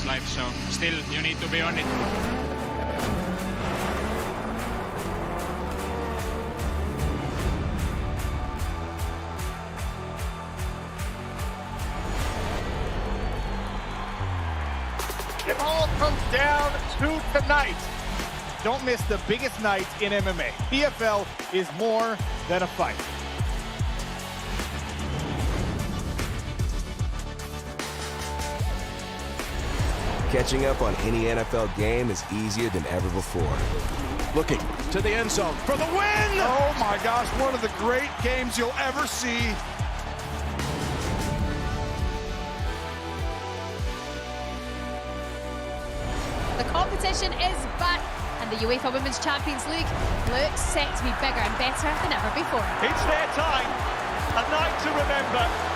this life, so still you need to be on it. It all comes down to tonight. Don't miss the biggest night in MMA. PFL is more than a fight. Catching up on any NFL game is easier than ever before. Looking to the end zone for the win! Oh my gosh, one of the great games you'll ever see. The competition is back, and the UEFA Women's Champions League looks set to be bigger and better than ever before. It's their time, a night to remember.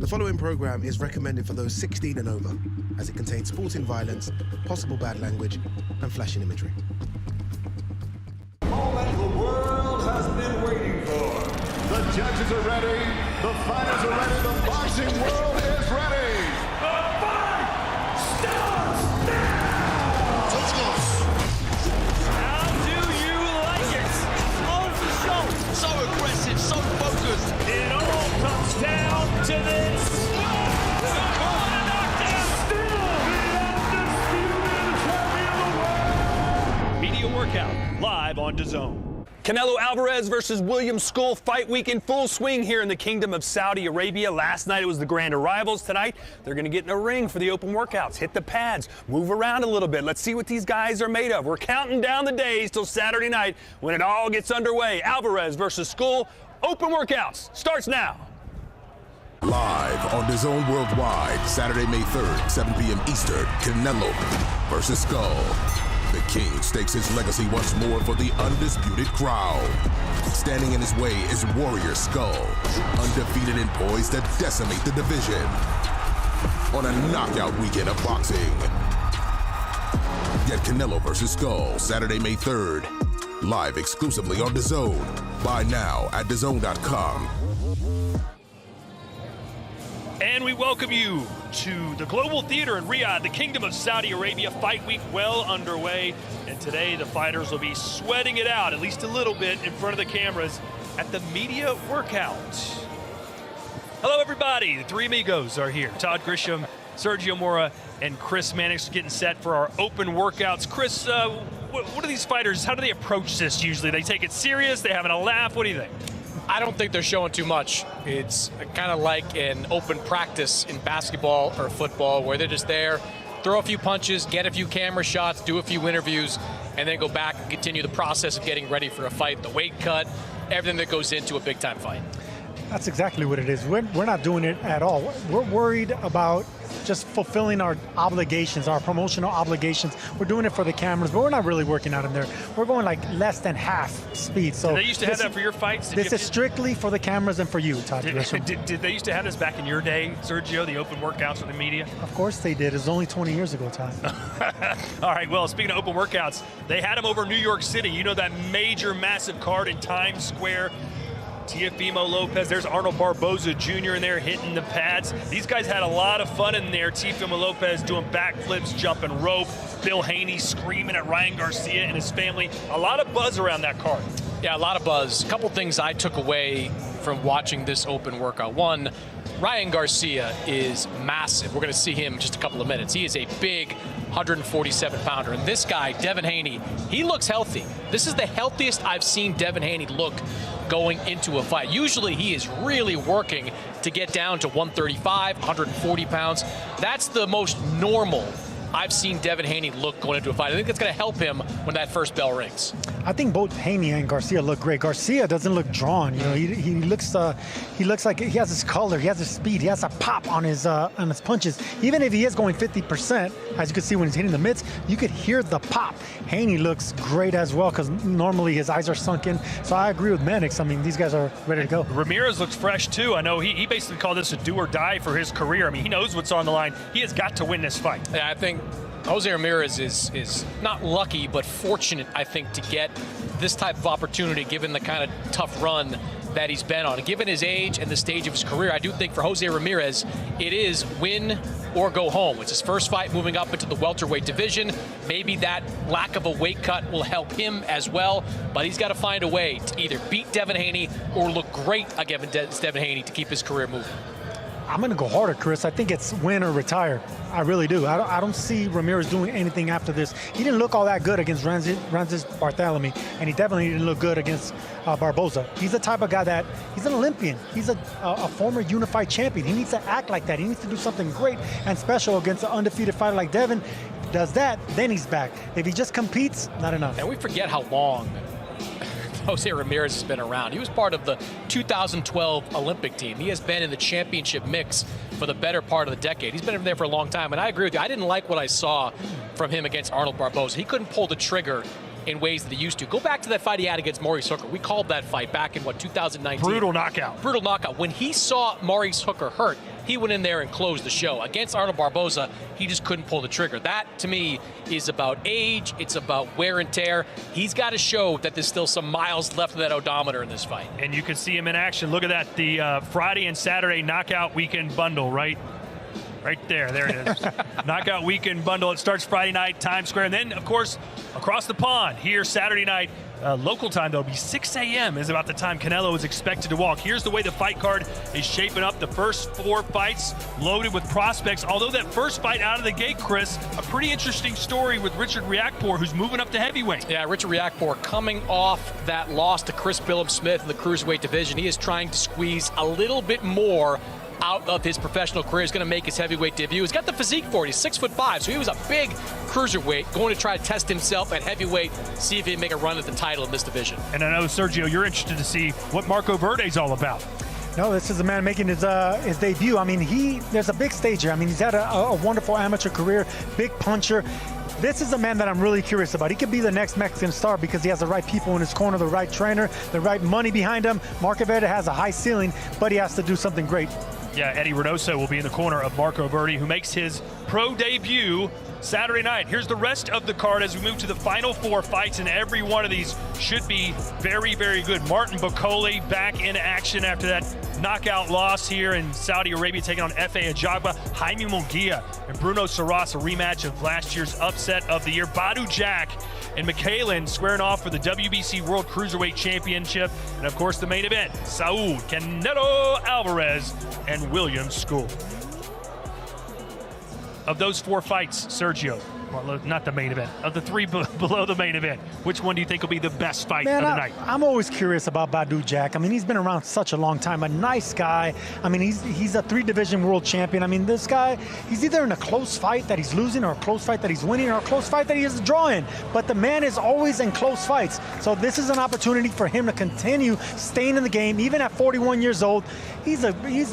The following program is recommended for those 16 and over, as it contains sporting violence, possible bad language, and flashing imagery. Moment the world has been waiting for. The judges are ready, the fighters are ready, the boxing world is ready. The fight starts now! Let's go. How do you like it? On the show. So aggressive, so focused. It all comes down to this. Media workout live on DAZN. Canelo Alvarez versus William Scull fight week in full swing here in the Kingdom of Saudi Arabia. Last night it was the grand arrivals. Tonight they're going to get in a ring for the open workouts, hit the pads, move around a little bit. Let's see what these guys are made of. We're counting down the days till Saturday night when it all gets underway. Alvarez versus Scull, open workouts starts now. Live on DAZN Worldwide, Saturday, May 3rd, 7 p.m. Eastern, Canelo versus Scull. The King stakes his legacy once more for the undisputed crown. Standing in his way is Warrior Scull, undefeated and poised to decimate the division. On a knockout weekend of boxing. Get Canelo versus Scull, Saturday, May 3rd. Live exclusively on DAZN. Buy now at DAZN.com. And we welcome you to the Global Theater in Riyadh, the Kingdom of Saudi Arabia. Fight week well underway, and today the fighters will be sweating it out, at least a little bit, in front of the cameras at the media workout. Hello, everybody. The three amigos are here. Todd Grisham, Sergio Mora, and Chris Mannix getting set for our open workouts. Chris, what are these fighters, how do they approach this usually? They take it serious? They having a laugh? What do you think? I don't think they're showing too much. It's kind of like an open practice in basketball or football where they're just there, throw a few punches, get a few camera shots, do a few interviews, and then go back and continue the process of getting ready for a fight, the weight cut, everything that goes into a big-time fight. That's exactly what it is. We're not doing it at all. We're worried about just fulfilling our obligations, our promotional obligations. We're doing it for the cameras, but we're not really working out in there. We're going like less than half speed. So did they used to have that for your fights? This is strictly for the cameras and for you, Todd. Did they used to have this back in your day, Sergio, the open workouts for the media? Of course they did. It was only 20 years ago, Todd. All right, well, speaking of open workouts, they had them over in New York City. You know that major, massive card in Times Square. Teofimo Lopez, there's Arnold Barboza Jr. in there hitting the pads. These guys had a lot of fun in there. Teofimo Lopez doing backflips, jumping rope. Bill Haney screaming at Ryan Garcia and his family. A lot of buzz around that card. Yeah, a lot of buzz. A couple things I took away from watching this open workout. One, Ryan Garcia is massive. We're going to see him in just a couple of minutes. He is a big 147-pounder. And this guy, Devin Haney, he looks healthy. This is the healthiest I've seen Devin Haney look going into a fight. Usually he is really working to get down to 135, 140 pounds. That's the most normal I've seen Devin Haney look going into a fight. I think it's going to help him when that first bell rings. I think both Haney and Garcia look great. Garcia doesn't look drawn. You know, he looks like he has his color, he has his speed, he has a pop on his punches. Even if he is going 50%, as you can see when he's hitting the mitts, you could hear the pop. Haney looks great as well because normally his eyes are sunken. So I agree with Mannix. I mean, these guys are ready to go. Ramirez looks fresh too. I know he basically called this a do or die for his career. I mean, he knows what's on the line. He has got to win this fight. Yeah, I think Jose Ramirez is not lucky, but fortunate, I think, to get this type of opportunity given the kind of tough run that he's been on. Given his age and the stage of his career, I do think for Jose Ramirez, it is win or go home. It's his first fight moving up into the welterweight division. Maybe that lack of a weight cut will help him as well, but he's got to find a way to either beat Devin Haney or look great against Devin Haney to keep his career moving. I'm going to go harder, Chris. I think it's win or retire. I really do. I don't see Ramirez doing anything after this. He didn't look all that good against Ranzis Barthelemy, and he definitely didn't look good against Barboza. He's the type of guy that he's an Olympian. He's a former unified champion. He needs to act like that. He needs to do something great and special against an undefeated fighter like Devin. Does that, then he's back. If he just competes, not enough. And we forget how long Jose Ramirez has been around. He was part of the 2012 Olympic team. He has been in the championship mix for the better part of the decade. He's been there for a long time, and I agree with you. I didn't like what I saw from him against Arnold Barboza. He couldn't pull the trigger in ways that he used to. Go back to that fight he had against Maurice Hooker. We called that fight back in, 2019? Brutal knockout. Brutal knockout. When he saw Maurice Hooker hurt, he went in there and closed the show. Against Arnold Barboza, he just couldn't pull the trigger. That, to me, is about age. It's about wear and tear. He's got to show that there's still some miles left of that odometer in this fight. And you can see him in action. Look at that, the Friday and Saturday knockout weekend bundle, right there. There it is. Knockout weekend bundle. It starts Friday night, Times Square. And then, of course, across the pond here Saturday night. Local time, though, it'll be 6 a.m. is about the time Canelo is expected to walk. Here's the way the fight card is shaping up. The first 4 fights loaded with prospects. Although that first fight out of the gate, Chris, a pretty interesting story with Richard Riakporhe, who's moving up to heavyweight. Yeah, Richard Riakporhe coming off that loss to Chris Billum-Smith in the cruiserweight division. He is trying to squeeze a little bit more out of his professional career. He's going to make his heavyweight debut. He's got the physique for it. He's 6'5", so he was a big cruiserweight, going to try to test himself at heavyweight, see if he can make a run at the title in this division. And I know, Sergio, you're interested to see what Marco Verde's all about. No, this is a man making his debut. I mean, there's a big stage here. I mean, he's had a wonderful amateur career, big puncher. This is a man that I'm really curious about. He could be the next Mexican star because he has the right people in his corner, the right trainer, the right money behind him. Marco Verde has a high ceiling, but he has to do something great. Yeah, Eddie Reynoso will be in the corner of Marco Verde, who makes his pro debut Saturday night. Here's the rest of the card as we move to the final 4 fights, and every one of these should be very, very good. Martin Bakole back in action after that knockout loss here in Saudi Arabia, taking on Efe Ajagba. Jaime Munguia and Bruno Surace, a rematch of last year's upset of the year. Badou Jack and McKaylen squaring off for the WBC World Cruiserweight Championship. And, of course, the main event, Saul Canelo Alvarez and William Scull. Of those 4 fights, Sergio, well, not the main event, of the 3 below the main event, which one do you think will be the best fight of the night? I'm always curious about Badou Jack. I mean, he's been around such a long time, a nice guy. I mean, he's a 3-division world champion. I mean, this guy, he's either in a close fight that he's losing or a close fight that he's winning or a close fight that he is drawing. But the man is always in close fights. So this is an opportunity for him to continue staying in the game, even at 41 years old. He's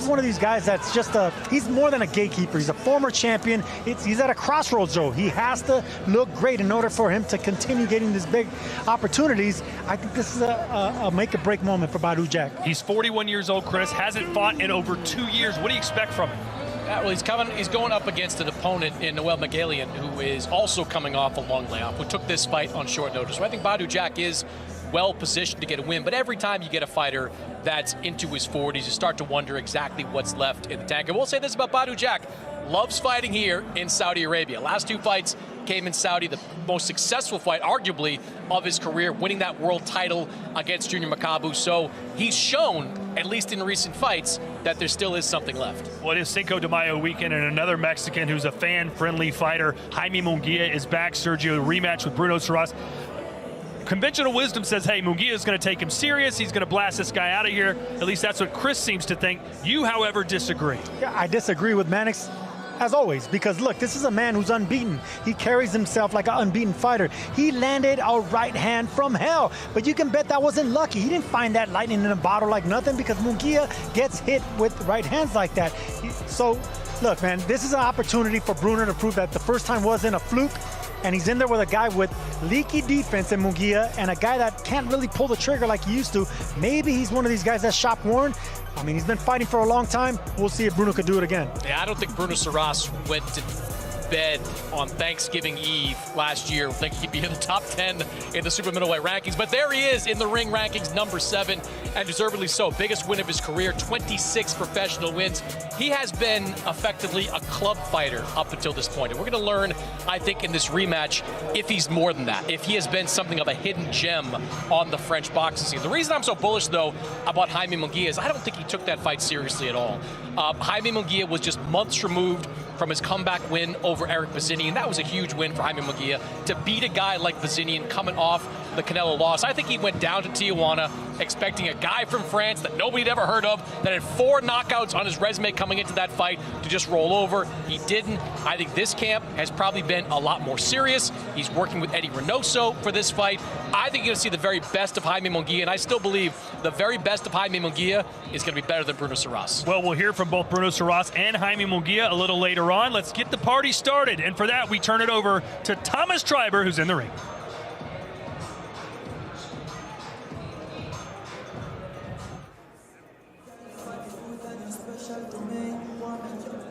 one of these guys that's just he's more than a gatekeeper. He's a former champion. He's at a crossroads, though. He has to look great in order for him to continue getting these big opportunities. I think this is a make-or-break moment for Badou Jack. He's 41 years old, Chris. Hasn't fought in over 2 years. What do you expect from him? Well, he's going up against an opponent in Noel Magalian, who is also coming off a long layoff, who took this fight on short notice. So I think Badou Jack is well positioned to get a win, but every time you get a fighter that's into his 40s, you start to wonder exactly what's left in the tank. And we'll say this about Badou Jack: loves fighting here in Saudi Arabia. Last 2 fights came in Saudi, the most successful fight, arguably, of his career, winning that world title against Junior Makabu. So he's shown, at least in recent fights, that there still is something left. Well, it is Cinco de Mayo weekend, and another Mexican who's a fan-friendly fighter, Jaime Munguia, is back. Sergio, rematch with Bruno Surace. Conventional wisdom says, hey, Munguia is going to take him serious. He's going to blast this guy out of here. At least that's what Chris seems to think. You, however, disagree. Yeah, I disagree with Mannix. as always, because look, this is a man who's unbeaten. He carries himself like an unbeaten fighter. He landed a right hand from hell, but you can bet that wasn't lucky. He didn't find that lightning in a bottle like nothing, because Munguia gets hit with right hands like that. So, look, man, this is an opportunity for Bruno to prove that the first time wasn't a fluke, and he's in there with a guy with leaky defense in Munguia and a guy that can't really pull the trigger like he used to. Maybe he's one of these guys that's shop worn. I mean, he's been fighting for a long time. We'll see if Bruno could do it again. Yeah, I don't think Bruno Surace went to bed on Thanksgiving Eve last year thinking he'd be in the top 10 in the super-middleweight rankings, but there he is in the ring rankings, number 7, and deservedly so. Biggest win of his career, 26 professional wins. He has been effectively a club fighter up until this point, and we're going to learn, I think, in this rematch if he's more than that, if he has been something of a hidden gem on the French boxing scene. The reason I'm so bullish, though, about Jaime Munguia is I don't think he took that fight seriously at all. Jaime Munguia was just months removed from his comeback win over Eric Bazinian. That was a huge win for Jaime Munguia to beat a guy like Bazinian coming off the Canelo loss. I think he went down to Tijuana expecting a guy from France that nobody had ever heard of, that had 4 knockouts on his resume coming into that fight, to just roll over. He didn't. I think this camp has probably been a lot more serious. He's working with Eddie Reynoso for this fight. I think you're going to see the very best of Jaime Munguia, and I still believe the very best of Jaime Munguia is going to be better than Bruno Surace. Well, we'll hear from both Bruno Surace and Jaime Munguia a little later on. Let's get the party started, and for that, we turn it over to Thomas Triber, who's in the ring.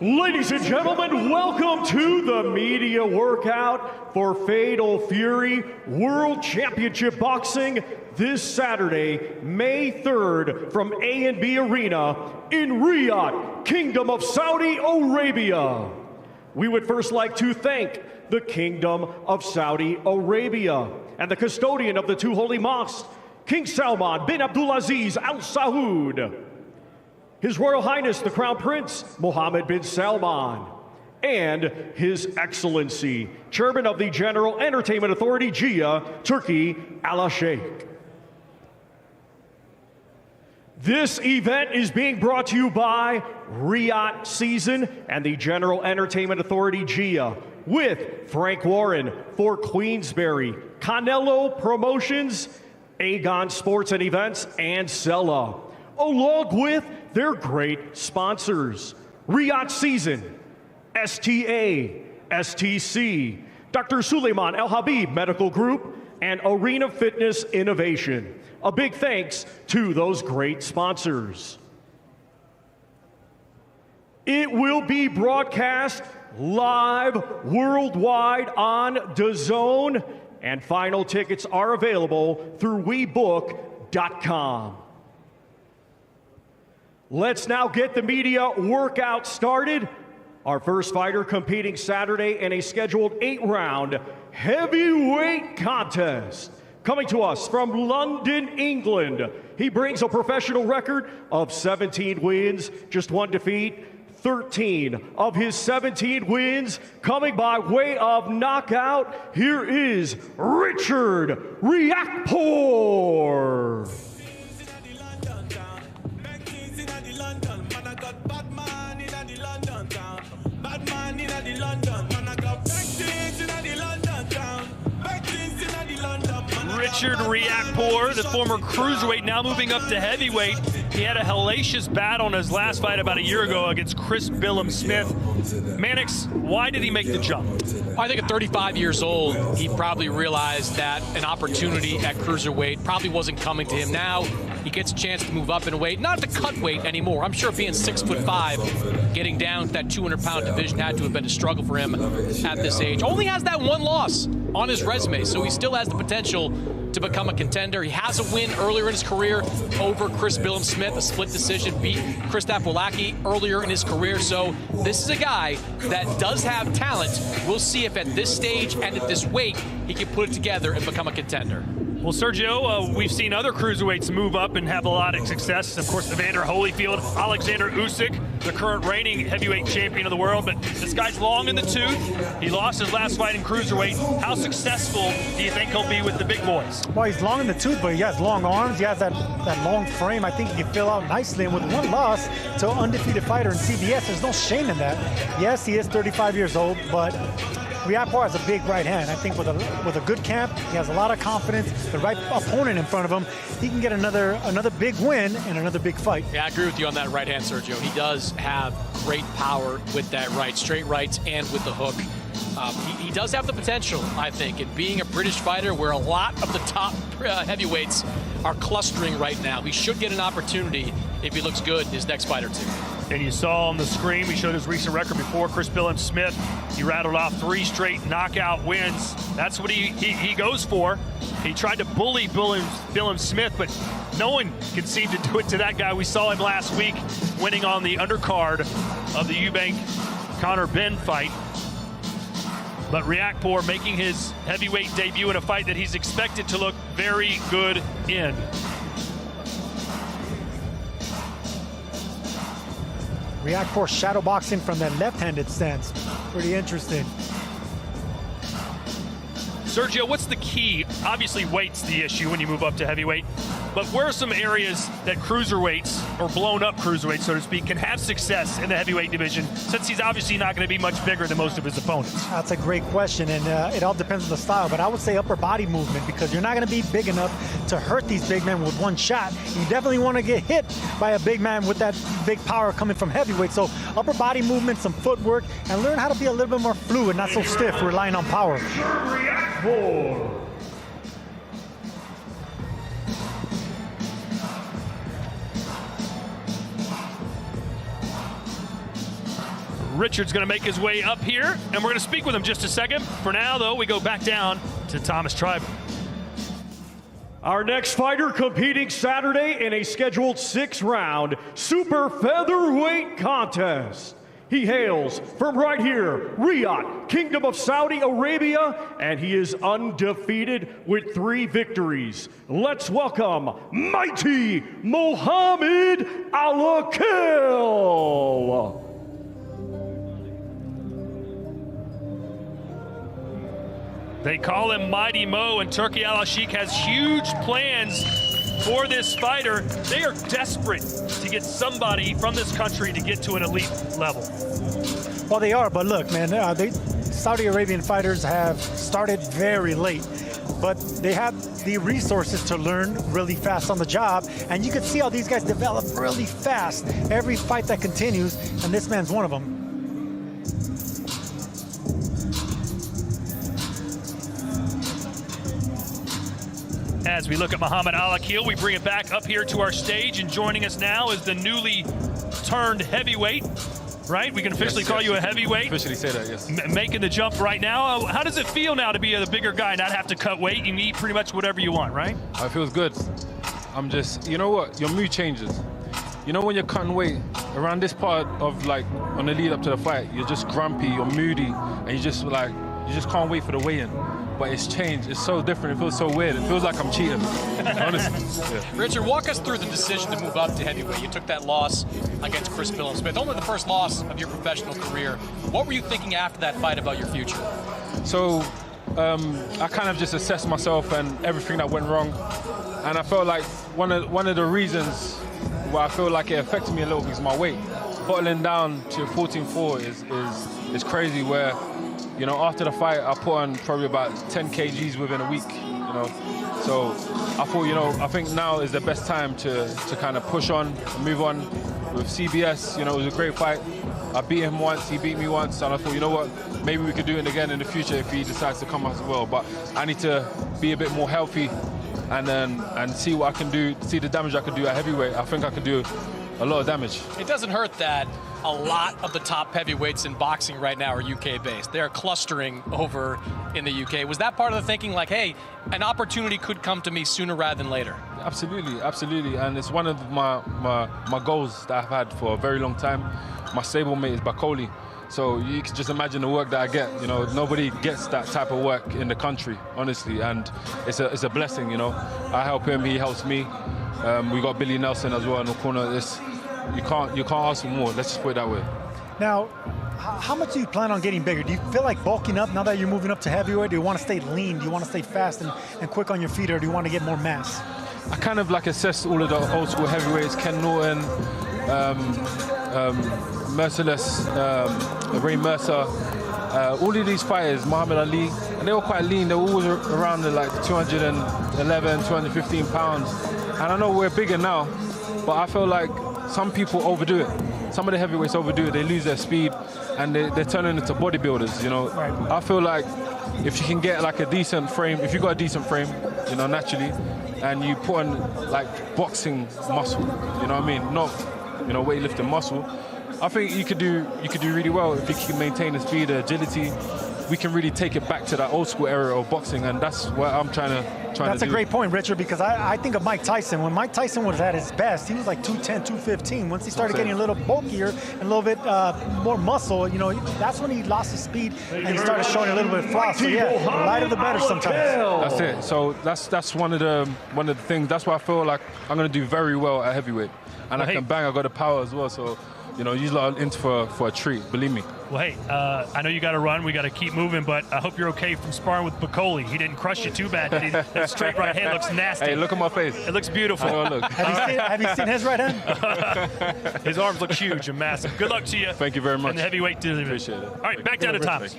Ladies and gentlemen, welcome to the media workout for Fatal Fury World Championship Boxing this Saturday, May 3rd, from A&B Arena in Riyadh, Kingdom of Saudi Arabia. We would first like to thank the Kingdom of Saudi Arabia and the custodian of the 2 holy mosques, King Salman bin Abdulaziz Al Saud, His Royal Highness the Crown Prince Mohammed bin Salman, and His Excellency, Chairman of the General Entertainment Authority, GIA, Turkey, Al Sheikh. This event is being brought to you by Riyadh Season and the General Entertainment Authority, GIA, with Frank Warren for Queensberry, Canelo Promotions, Aegon Sports and Events, and Sella, along with their great sponsors: Riyadh Season, STA, STC, Dr. Suleiman El Habib Medical Group, and Arena Fitness Innovation. A big thanks to those great sponsors. It will be broadcast live worldwide on DAZN, and final tickets are available through WeBook.com. Let's now get the media workout started. Our first fighter competing Saturday in a scheduled 8-round heavyweight contest. Coming to us from London, England, he brings a professional record of 17 wins, just 1 defeat. 13 of his 17 wins coming by way of knockout. Here is Richard Riakporhe. Richard Riakporhe, the former cruiserweight, now moving up to heavyweight. He had a hellacious battle in his last fight about a year ago against Chris Billam-Smith. Mannix, why did he make the jump? I think at 35 years old, he probably realized that an opportunity at cruiserweight probably wasn't coming to him. Now he gets a chance to move up in weight, not to cut weight anymore. I'm sure being 6'5", getting down to that 200-pound division had to have been a struggle for him at this age. Only has that 1 loss on his resume, so he still has the potential to become a contender. He has a win earlier in his career over Chris Billam-Smith, a split decision, beat Krzysztof Włocki earlier in his career. So this is a guy that does have talent. We'll see if at this stage and at this weight he can put it together and become a contender. Well, Sergio, we've seen other cruiserweights move up and have a lot of success. Of course, Evander Holyfield, Alexander Usyk, the current reigning heavyweight champion of the world. But this guy's long in the tooth. He lost his last fight in cruiserweight. How successful do you think he'll be with the big boys? Well, he's long in the tooth, but he has long arms. He has that long frame. I think he can fill out nicely. And with one loss to an undefeated fighter in CBS, there's no shame in that. Yes, he is 35 years old, but Riakporhe has a big right hand. I think with a good camp, he has a lot of confidence, the right opponent in front of him, he can get another big win and another big fight. Yeah, I agree with you on that right hand, Sergio. He does have great power with that right, straight rights and with the hook. He does have the potential, I think, in being a British fighter where a lot of the top heavyweights are clustering right now. He should get an opportunity if he looks good in his next fight or two. And you saw on the screen, we showed his recent record before, Chris Billam-Smith. He rattled off 3 straight knockout wins. That's what he goes for. He tried to bully Billam-Smith, but no one can seem to do it to that guy. We saw him last week winning on the undercard of the Eubank Conor Benn fight. But Riakporhe making his heavyweight debut in a fight that he's expected to look very good in. Riakporhe shadow boxing from that left-handed stance. Pretty interesting. Sergio, what's the key? Obviously, weight's the issue when you move up to heavyweight. But where are some areas that cruiserweights, or blown-up cruiserweights, so to speak, can have success in the heavyweight division, since he's obviously not going to be much bigger than most of his opponents? That's a great question, and it all depends on the style. But I would say upper body movement, because you're not going to be big enough to hurt these big men with one shot. You definitely want to get hit by a big man with that big power coming from heavyweight. So upper body movement, some footwork, and learn how to be a little bit more fluid, not so stiff, relying on power. Richard's going to make his way up here, and we're going to speak with him just a second. For now, though, we go back down to Thomas Tribe. Our next fighter competing Saturday in a scheduled 6-round super featherweight contest. He hails from right here, Riyadh, Kingdom of Saudi Arabia, and he is undefeated with 3 victories. Let's welcome mighty Mohammed Alakil. They call him Mighty Mo, and Turki Al-Sheikh has huge plans for this fighter. They are desperate to get somebody from this country to get to an elite level. Well, they are, but look, man, Saudi Arabian fighters have started very late, but they have the resources to learn really fast on the job, and you can see how these guys develop really fast. Every fight that continues, and this man's one of them. As we look at Muhammad Alakil, we bring it back up here to our stage, and joining us now is the newly turned heavyweight, right? We can officially call you a heavyweight. Officially say that, yes. Making the jump right now. How does it feel now to be the bigger guy, not have to cut weight? You can eat pretty much whatever you want, right? It feels good. I'm just, you know what? Your mood changes. You know when you're cutting weight, around this part of, like, on the lead up to the fight, you're just grumpy, you're moody, and you just can't wait for the weigh-in. But it's changed. It's so different. It feels so weird. It feels like I'm cheating, honestly. Yeah. Richard, walk us through the decision to move up to heavyweight. You took that loss against Chris Billam-Smith, only the first loss of your professional career. What were you thinking after that fight about your future? So I kind of just assessed myself and everything that went wrong. And I felt like one of the reasons why I feel like it affected me a little bit is my weight. Bottling down to 14.4 is crazy, where, you know, after the fight, I put on probably about 10 kgs within a week, you know. So I thought, you know, I think now is the best time to kind of push on and move on. With CBS, you know, it was a great fight. I beat him once, he beat me once, and I thought, you know what, maybe we could do it again in the future if he decides to come out as well. But I need to be a bit more healthy and see what I can do, see the damage I can do at heavyweight. I think I can do a lot of damage. It doesn't hurt that a lot of the top heavyweights in boxing right now are UK-based. They're clustering over in the UK. Was that part of the thinking, like, hey, an opportunity could come to me sooner rather than later? Absolutely, absolutely. And it's one of my goals that I've had for a very long time. My stablemate is Bakoli. So you can just imagine the work that I get. You know, nobody gets that type of work in the country, honestly, and it's a blessing. You know, I help him, he helps me. We got Billy Nelson as well in the corner. You can't ask for more. Let's just put it that way. Now, how much do you plan on getting bigger? Do you feel like bulking up now that you're moving up to heavyweight? Do you want to stay lean? Do you want to stay fast and quick on your feet, or do you want to get more mass? I kind of like assess all of the old school heavyweights, Ken Norton, Merciless, Ray Mercer, all of these fighters, Muhammad Ali, and they were quite lean. They were always around the like 211, 215 pounds. And I know we're bigger now, but I feel like some people overdo it. Some of the heavyweights overdo it. They lose their speed, and they're turning into bodybuilders. You know, right. I feel like if you can get like a decent frame, if you got a decent frame, you know, naturally, and you put on like boxing muscle, you know what I mean? Not, you know, weightlifting muscle. I think you could do really well if you can maintain the speed, the agility. We can really take it back to that old school era of boxing, and that's what I'm trying to do. That's a great point, Richard, because I think of Mike Tyson. When Mike Tyson was at his best, he was like 210, 215. Once he started getting a little bulkier and a little bit more muscle, you know, that's when he lost his speed and he started showing a little bit of flaws. So yeah, the lighter the better sometimes. That's it. So that's one of the things. That's why I feel like I'm going to do very well at heavyweight, and I can bang. I got the power as well. So, you know, you lot are in for a treat, believe me. Well, hey, I know you got to run. We got to keep moving, but I hope you're okay from sparring with Bakoli. He didn't crush you too bad. That straight right hand looks nasty. Hey, look at my face. It looks beautiful. Look. Have you seen his right hand? His arms look huge and massive. Good luck to you. Thank you very much. In the heavyweight division. Appreciate it. All right, back down to Thomas.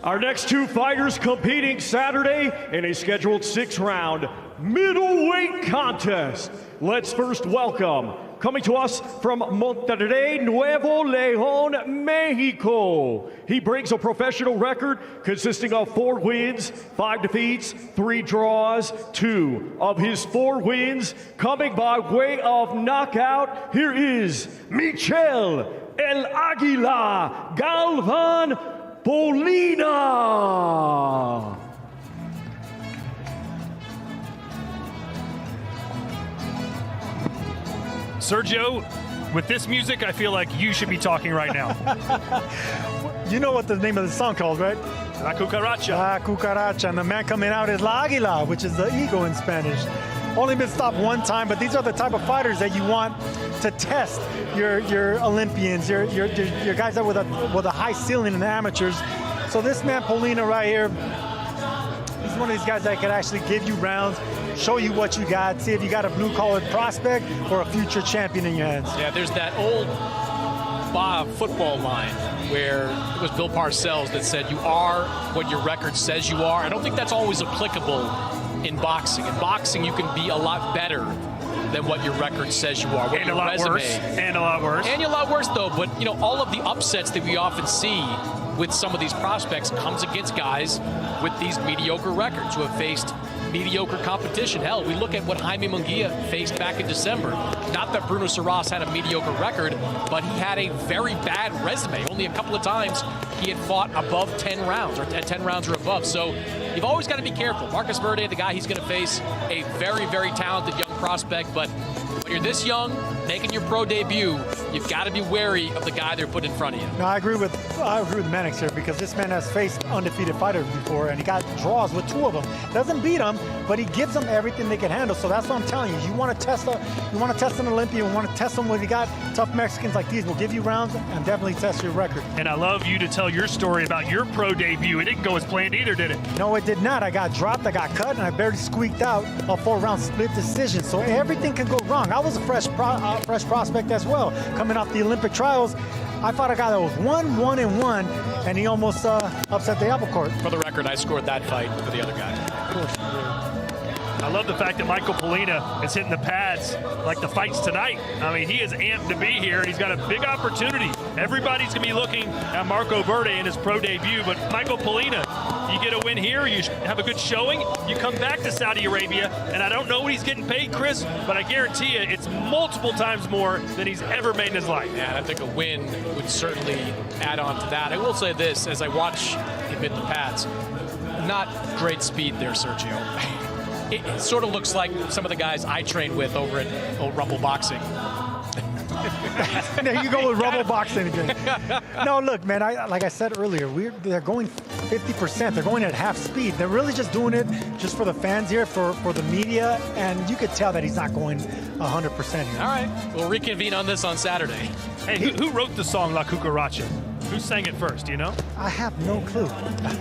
Our next two fighters competing Saturday in a scheduled 6-round middleweight contest. Let's first welcome, coming to us from Monterrey, Nuevo León, Mexico. He brings a professional record consisting of 4 wins, 5 defeats, 3 draws. 2 of his 4 wins coming by way of knockout. Here is Michel El Águila Galvan Polina. Sergio, with this music, I feel like you should be talking right now. You know what the name of the song called, right? La Cucaracha. La Cucaracha. And the man coming out is La Águila, which is the eagle in Spanish. Only been stopped 1 time, but these are the type of fighters that you want to test your Olympians, your guys that with a high ceiling in the amateurs. So this man, Polina, right here, he's one of these guys that can actually give you rounds, show you what you got, see if you got a blue-collar prospect or a future champion in your hands. Yeah, there's that old football line where it was Bill Parcells that said, you are what your record says you are. I don't think that's always applicable in boxing. In boxing, you can be a lot better than what your record says you are. And a lot worse. And a lot worse. And a lot worse, though. But, you know, all of the upsets that we often see with some of these prospects comes against guys with these mediocre records who have faced mediocre competition. Hell, we look at what Jaime Munguia faced back in December. Not that Bruno Surace had a mediocre record, but he had a very bad resume. Only a couple of times he had fought above 10 rounds, or 10 rounds or above. So you've always got to be careful. Marcus Verde, the guy he's going to face, a very, very talented young prospect, but when you're this young, making your pro debut, you've got to be wary of the guy they're put in front of you. No, I agree with Mannix here, because this man has faced undefeated fighters before, and he got draws with 2 of them. Doesn't beat them, but he gives them everything they can handle. So that's what I'm telling you. You want to test an Olympian, you want to test them when you got tough Mexicans like these. We'll give you rounds and definitely test your record. And I love you to tell your story about your pro debut. It didn't go as planned either, did it? No, it did not. I got dropped, I got cut, and I barely squeaked out a 4-round split decision. So everything can go wrong. I was a fresh prospect as well. Coming off the Olympic trials, I fought a guy that was 1-1-1, and he almost upset the apple cart. For the record, I scored that fight for the other guy. Of course. I love the fact that Michael Polina is hitting the pads like the fights tonight. I mean, he is amped to be here, and he's got a big opportunity. Everybody's going to be looking at Marco Verde in his pro debut, but Michael Polina, you get a win here, you have a good showing, you come back to Saudi Arabia, and I don't know what he's getting paid, Chris, but I guarantee you it's multiple times more than he's ever made in his life. Yeah, and I think a win would certainly add on to that. I will say this, as I watch him hit the pads, not great speed there, Sergio. It sort of looks like some of the guys I trained with over at Old Rumble Boxing. There you go with rubble boxing again. No, look, man, like I said earlier, they're going 50%. They're going at half speed. They're really just doing it just for the fans here, for the media, and you could tell that he's not going 100% here. All right, we'll reconvene on this on Saturday. Hey, who wrote the song La Cucaracha? Who sang it first, do you know? I have no clue.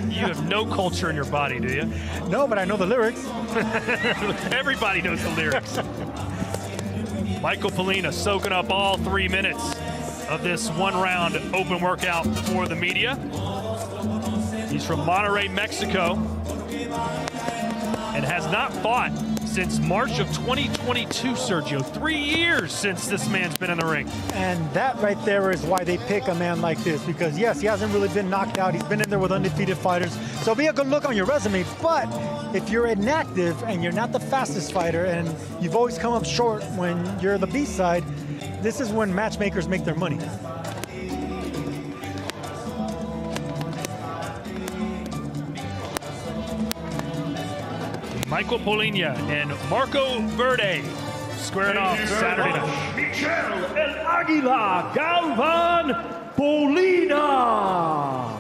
You have no culture in your body, do you? No, but I know the lyrics. Everybody knows the lyrics. Michael Polina soaking up all 3 minutes of this one-round open workout for the media. He's from Monterrey, Mexico, and has not fought since March of 2022, Sergio. 3 years since this man's been in the ring. And that right there is why they pick a man like this, because yes, he hasn't really been knocked out. He's been in there with undefeated fighters. So it'll be a good look on your resume. But if you're inactive and you're not the fastest fighter and you've always come up short when you're the B side, this is when matchmakers make their money. Michael Polina and Marco Verde squaring off Saturday night. Michel El Águila Galvan Polina.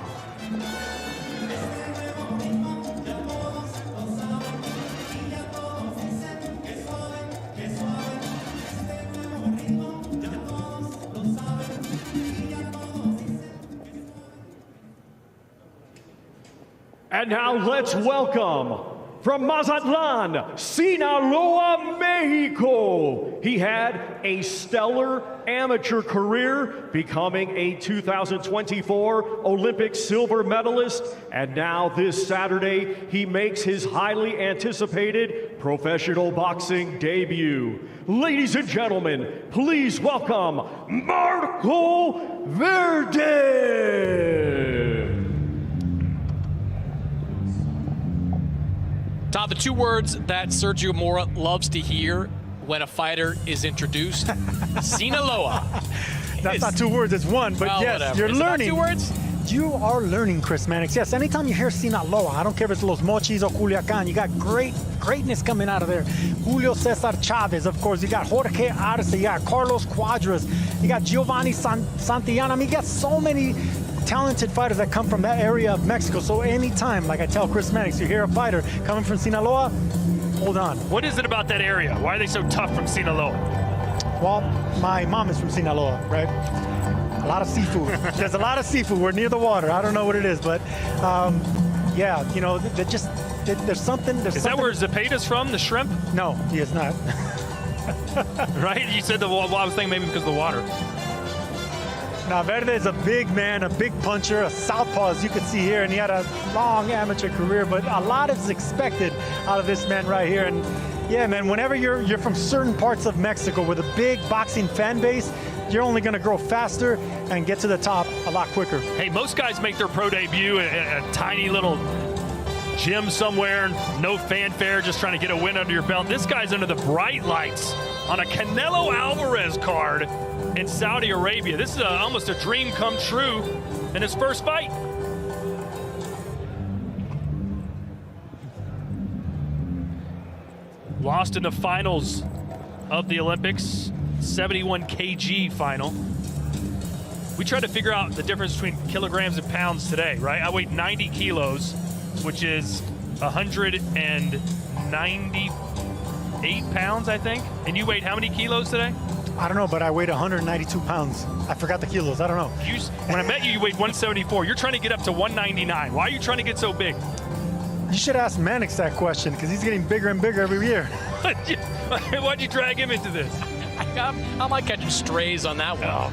And now let's welcome, from Mazatlan, Sinaloa, Mexico. He had a stellar amateur career, becoming a 2024 Olympic silver medalist. And now this Saturday, he makes his highly anticipated professional boxing debut. Ladies and gentlemen, please welcome Marco Verde. Todd, the two words that Sergio Mora loves to hear when a fighter is introduced, Sinaloa. That's not two words, it's one, but well, yes, whatever. You're Is learning. It not 2 words? You are learning, Chris Mannix. Yes, anytime you hear Sinaloa, I don't care if it's Los Mochis or Culiacan, you got greatness coming out of there. Julio Cesar Chavez, of course. You got Jorge Arce, you got Carlos Cuadras, you got Giovanni Santillana. I mean, you got so many talented fighters that come from that area of Mexico. So anytime, like I tell Chris Mannix, you hear a fighter coming from Sinaloa, hold on. What is it about that area? Why are they so tough from Sinaloa? Well, my mom is from Sinaloa, right? A lot of seafood. There's a lot of seafood. We're near the water. I don't know what it is, but yeah, you know, there's something. Is that where Zepeda's from, the shrimp? No, he is not. Right? You said well, I was thinking maybe because of the water. Now, Verde is a big man, a big puncher, a southpaw, as you can see here, and he had a long amateur career, but a lot is expected out of this man right here. And yeah, man, whenever you're from certain parts of Mexico with a big boxing fan base, you're only going to grow faster and get to the top a lot quicker. Hey, most guys make their pro debut at a tiny little gym somewhere, no fanfare, just trying to get a win under your belt. This guy's under the bright lights on a Canelo Alvarez card in Saudi Arabia. This is almost a dream come true in his first fight. Lost in the finals of the Olympics, 71 kg final. We tried to figure out the difference between kilograms and pounds today, right? I weighed 90 kilos, which is 198 pounds, I think. And you weighed how many kilos today? I don't know, but I weighed 192 pounds. I forgot the kilos. I don't know. When I met you, you weighed 174. You're trying to get up to 199. Why are you trying to get so big? You should ask Mannix that question, because he's getting bigger and bigger every year. Why'd you drag him into this? I might catch strays on that one. Oh.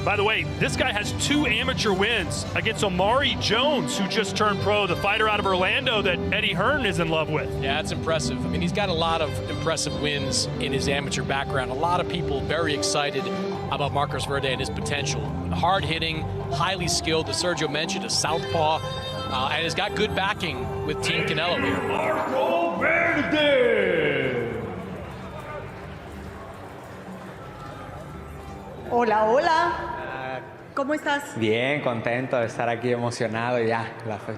By the way, this guy has 2 amateur wins against Omari Jones, who just turned pro, the fighter out of Orlando that Eddie Hearn is in love with. Yeah, it's impressive. I mean, he's got a lot of impressive wins in his amateur background. A lot of people very excited about Marcos Verde and his potential. Hard-hitting, highly skilled, as Sergio mentioned, a southpaw, and has got good backing with Team Canelo here. Marco Verde! Hola, hola. ¿Cómo estás? Bien, contento de estar aquí, emocionado ya.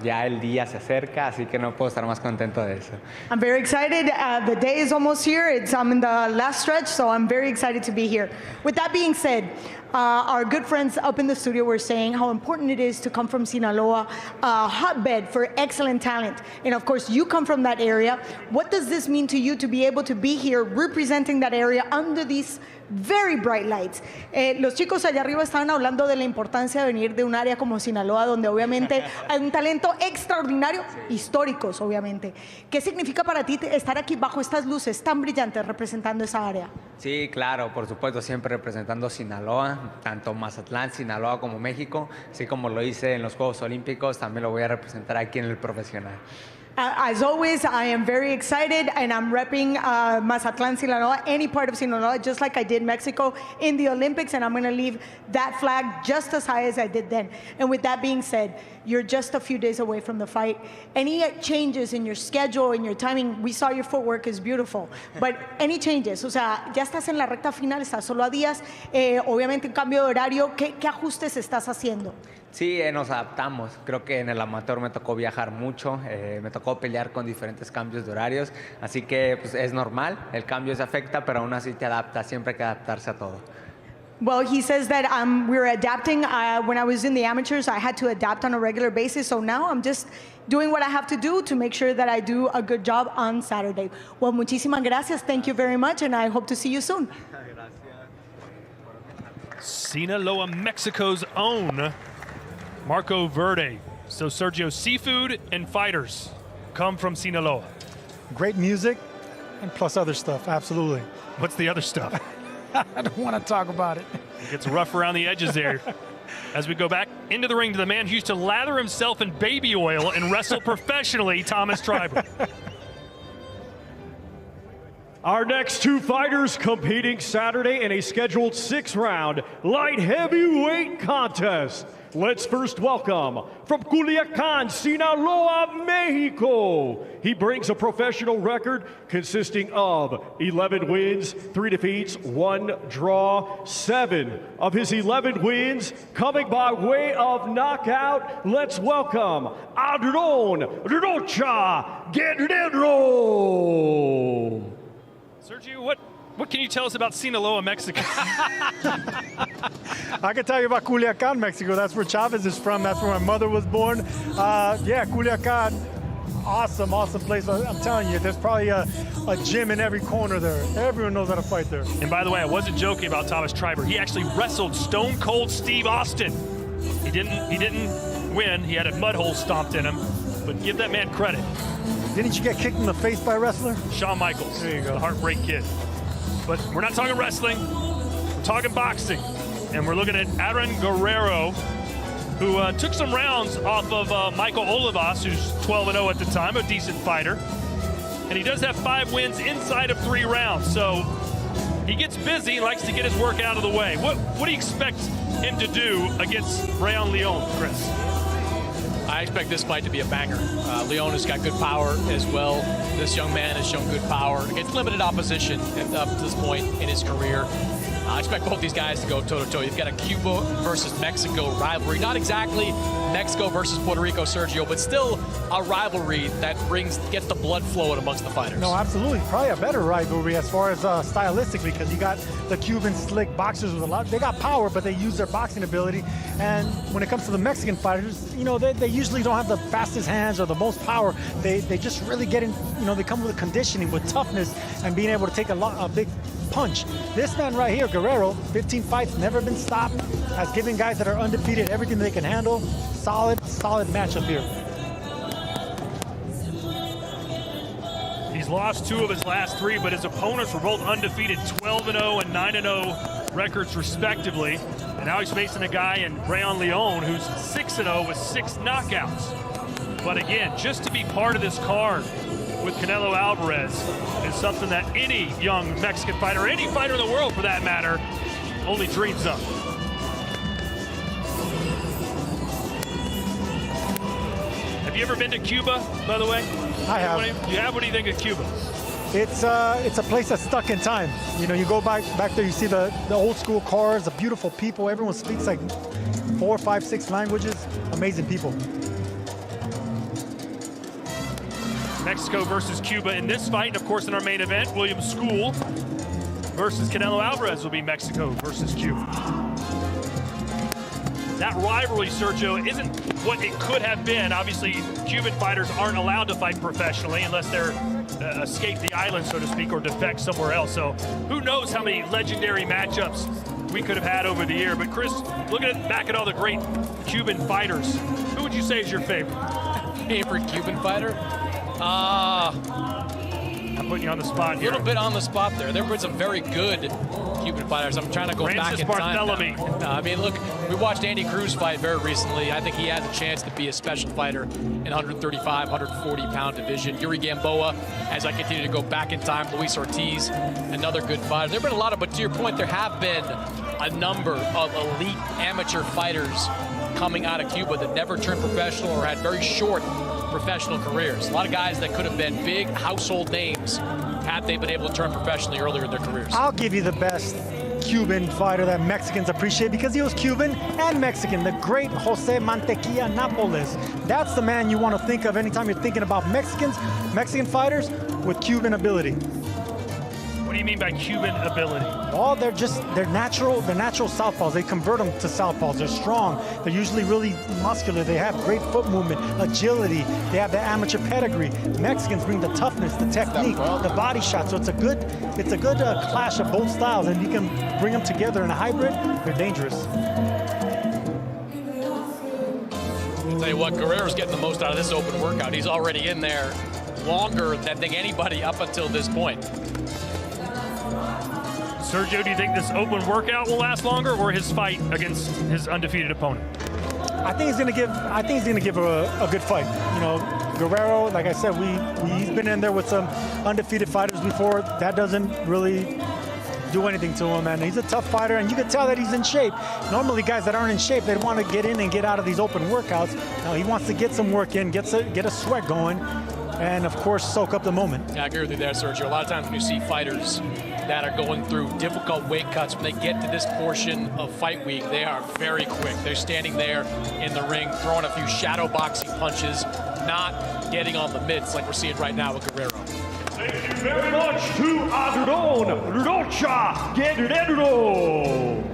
Ya el día se acerca, así que no puedo estar más contento de eso. I'm very excited. The day is almost here. I'm in the last stretch, so I'm very excited to be here. With that being said, our good friends up in the studio were saying how important it is to come from Sinaloa, a hotbed for excellent talent. And of course, you come from that area. What does this mean to you to be able to be here representing that area under these very bright lights? Los chicos allá arriba estaban hablando de la importancia de venir de un área como Sinaloa, donde obviamente hay un talento extraordinario, históricos obviamente. ¿Qué significa para ti estar aquí bajo estas luces tan brillantes representando esa área? Sí, claro, por supuesto, siempre representando Sinaloa, tanto Mazatlán, Sinaloa como México, así como lo hice en los Juegos Olímpicos, también lo voy a representar aquí en el profesional. As always, I am very excited, and I'm repping Mazatlán, Sinaloa, any part of Sinaloa, just like I did Mexico in the Olympics, and I'm going to leave that flag just as high as I did then. And with that being said, you're just a few days away from the fight. Any changes in your schedule, in your timing? We saw your footwork is beautiful, but any changes? O sea, ya estás en la recta final, estás solo a días, obviamente un cambio de horario. ¿Qué ajustes estás haciendo? Sí, nos adaptamos. Creo que en el amateur me tocó viajar mucho, me tocó pelear con diferentes cambios de horarios, así que pues, es normal, el cambio se afecta, pero aún así te adaptas, siempre hay que adaptarse a todo. Well, he says that we're adapting. When I was in the amateurs, I had to adapt on a regular basis, so now I'm just doing what I have to do to make sure that I do a good job on Saturday. Well, muchísimas gracias, thank you very much, and I hope to see you soon. Sinaloa, Mexico's own Marco Verde. So Sergio, seafood and fighters come from Sinaloa. Great music and plus other stuff, absolutely. What's the other stuff? I don't want to talk about it. It gets rough around the edges there. As we go back into the ring to the man who used to lather himself in baby oil and wrestle professionally, Thomas Triber. Our next two fighters competing Saturday in a scheduled 6-round light heavyweight contest. Let's first welcome from Culiacán, Sinaloa, Mexico. He brings a professional record consisting of 11 wins, 3 defeats, 1 draw, 7 of his 11 wins coming by way of knockout. Let's welcome Adron Rocha Guerrero. Sergio, what can you tell us about Sinaloa, Mexico? I can tell you about Culiacán, Mexico. That's where Chavez is from. That's where my mother was born. Yeah, Culiacán, awesome place. I'm telling you, there's probably a gym in every corner there. Everyone knows how to fight there. And by the way, I wasn't joking about Thomas Triber. He actually wrestled Stone Cold Steve Austin. He didn't win. He had a mud hole stomped in him. But give that man credit. Didn't you get kicked in the face by a wrestler? Shawn Michaels, there you go. The Heartbreak Kid. But we're not talking wrestling, we're talking boxing. And we're looking at Adron Guerrero, who took some rounds off of Michael Olivas, who's 12-0 at the time, a decent fighter. And he does have 5 wins inside of 3 rounds. So he gets busy, likes to get his work out of the way. What do you expect him to do against Brayan Leon, Chris? I expect this fight to be a banger. Leon has got good power as well. This young man has shown good power against limited opposition up to this point in his career. I expect both these guys to go toe-to-toe. You've got a Cuba versus Mexico rivalry. Not exactly Mexico versus Puerto Rico, Sergio, but still a rivalry that gets the blood flowing amongst the fighters. No, absolutely. Probably a better rivalry as far as stylistically, because you got the Cuban slick boxers with they got power, but they use their boxing ability. And when it comes to the Mexican fighters, you know, they usually don't have the fastest hands or the most power. They just really get in, you know, they come with conditioning, with toughness, and being able to take a big punch. This man right here, Guerrero, 15 fights, never been stopped, has given guys that are undefeated everything they can handle. Solid matchup here. He's lost 2 of his last 3, but his opponents were both undefeated, 12-0 and 9-0 records respectively. And now he's facing a guy in Brayan Leon who's 6-0 with 6 knockouts. But again, just to be part of this card with Canelo Alvarez is something that any young Mexican fighter, any fighter in the world for that matter, only dreams of. Have you ever been to Cuba, by the way? I have. You have? What do you think of Cuba? It's a place that's stuck in time. You know, you go back there, you see the old school cars, the beautiful people. Everyone speaks like 4, 5, 6 languages. Amazing people. Mexico versus Cuba in this fight. And of course, in our main event, William Scull versus Canelo Alvarez will be Mexico versus Cuba. That rivalry, Sergio, isn't what it could have been. Obviously, Cuban fighters aren't allowed to fight professionally unless they're escape the island, so to speak, or defect somewhere else. So who knows how many legendary matchups we could have had over the year. But Chris, looking back at all the great Cuban fighters, who would you say is your favorite? Favorite Cuban fighter? I'm putting you on the spot here. A little bit on the spot there. There were some very good Cuban fighters. I'm trying to go back in time. I mean, look, we watched Andy Cruz fight very recently. I think he has a chance to be a special fighter in 135, 140-pound division. Yuri Gamboa, as I continue to go back in time. Luis Ortiz, another good fighter. There have been a lot of, but to your point, there have been a number of elite amateur fighters coming out of Cuba that never turned professional or had very short professional careers. A lot of guys that could have been big household names had they been able to turn professionally earlier in their careers. I'll give you the best Cuban fighter that Mexicans appreciate because he was Cuban and Mexican, the great Jose Mantequilla Napoles. That's the man you want to think of anytime you're thinking about Mexican fighters with Cuban ability. What do you mean by Cuban ability? Oh, they're natural southpaws. They convert them to southpaws. They're strong. They're usually really muscular. They have great foot movement, agility. They have the amateur pedigree. Mexicans bring the toughness, the technique, the body shot. So it's a good clash of both styles, and you can bring them together in a hybrid. They're dangerous. I'll tell you what, Guerrero's getting the most out of this open workout. He's already in there longer than I think anybody up until this point. Sergio, do you think this open workout will last longer, or his fight against his undefeated opponent? I think he's gonna give a good fight. You know, Guerrero, like I said, he's been in there with some undefeated fighters before. That doesn't really do anything to him, and he's a tough fighter, and you can tell that he's in shape. Normally, guys that aren't in shape, they want to get in and get out of these open workouts. Now he wants to get some work in, get a sweat going, and of course, soak up the moment. Yeah, I agree with you there, Sergio. A lot of times when you see fighters that are going through difficult weight cuts, when they get to this portion of fight week, they are very quick. They're standing there in the ring, throwing a few shadow boxing punches, not getting on the mitts like we're seeing right now with Guerrero. Thank you very much to Adron Rocha Guerrero.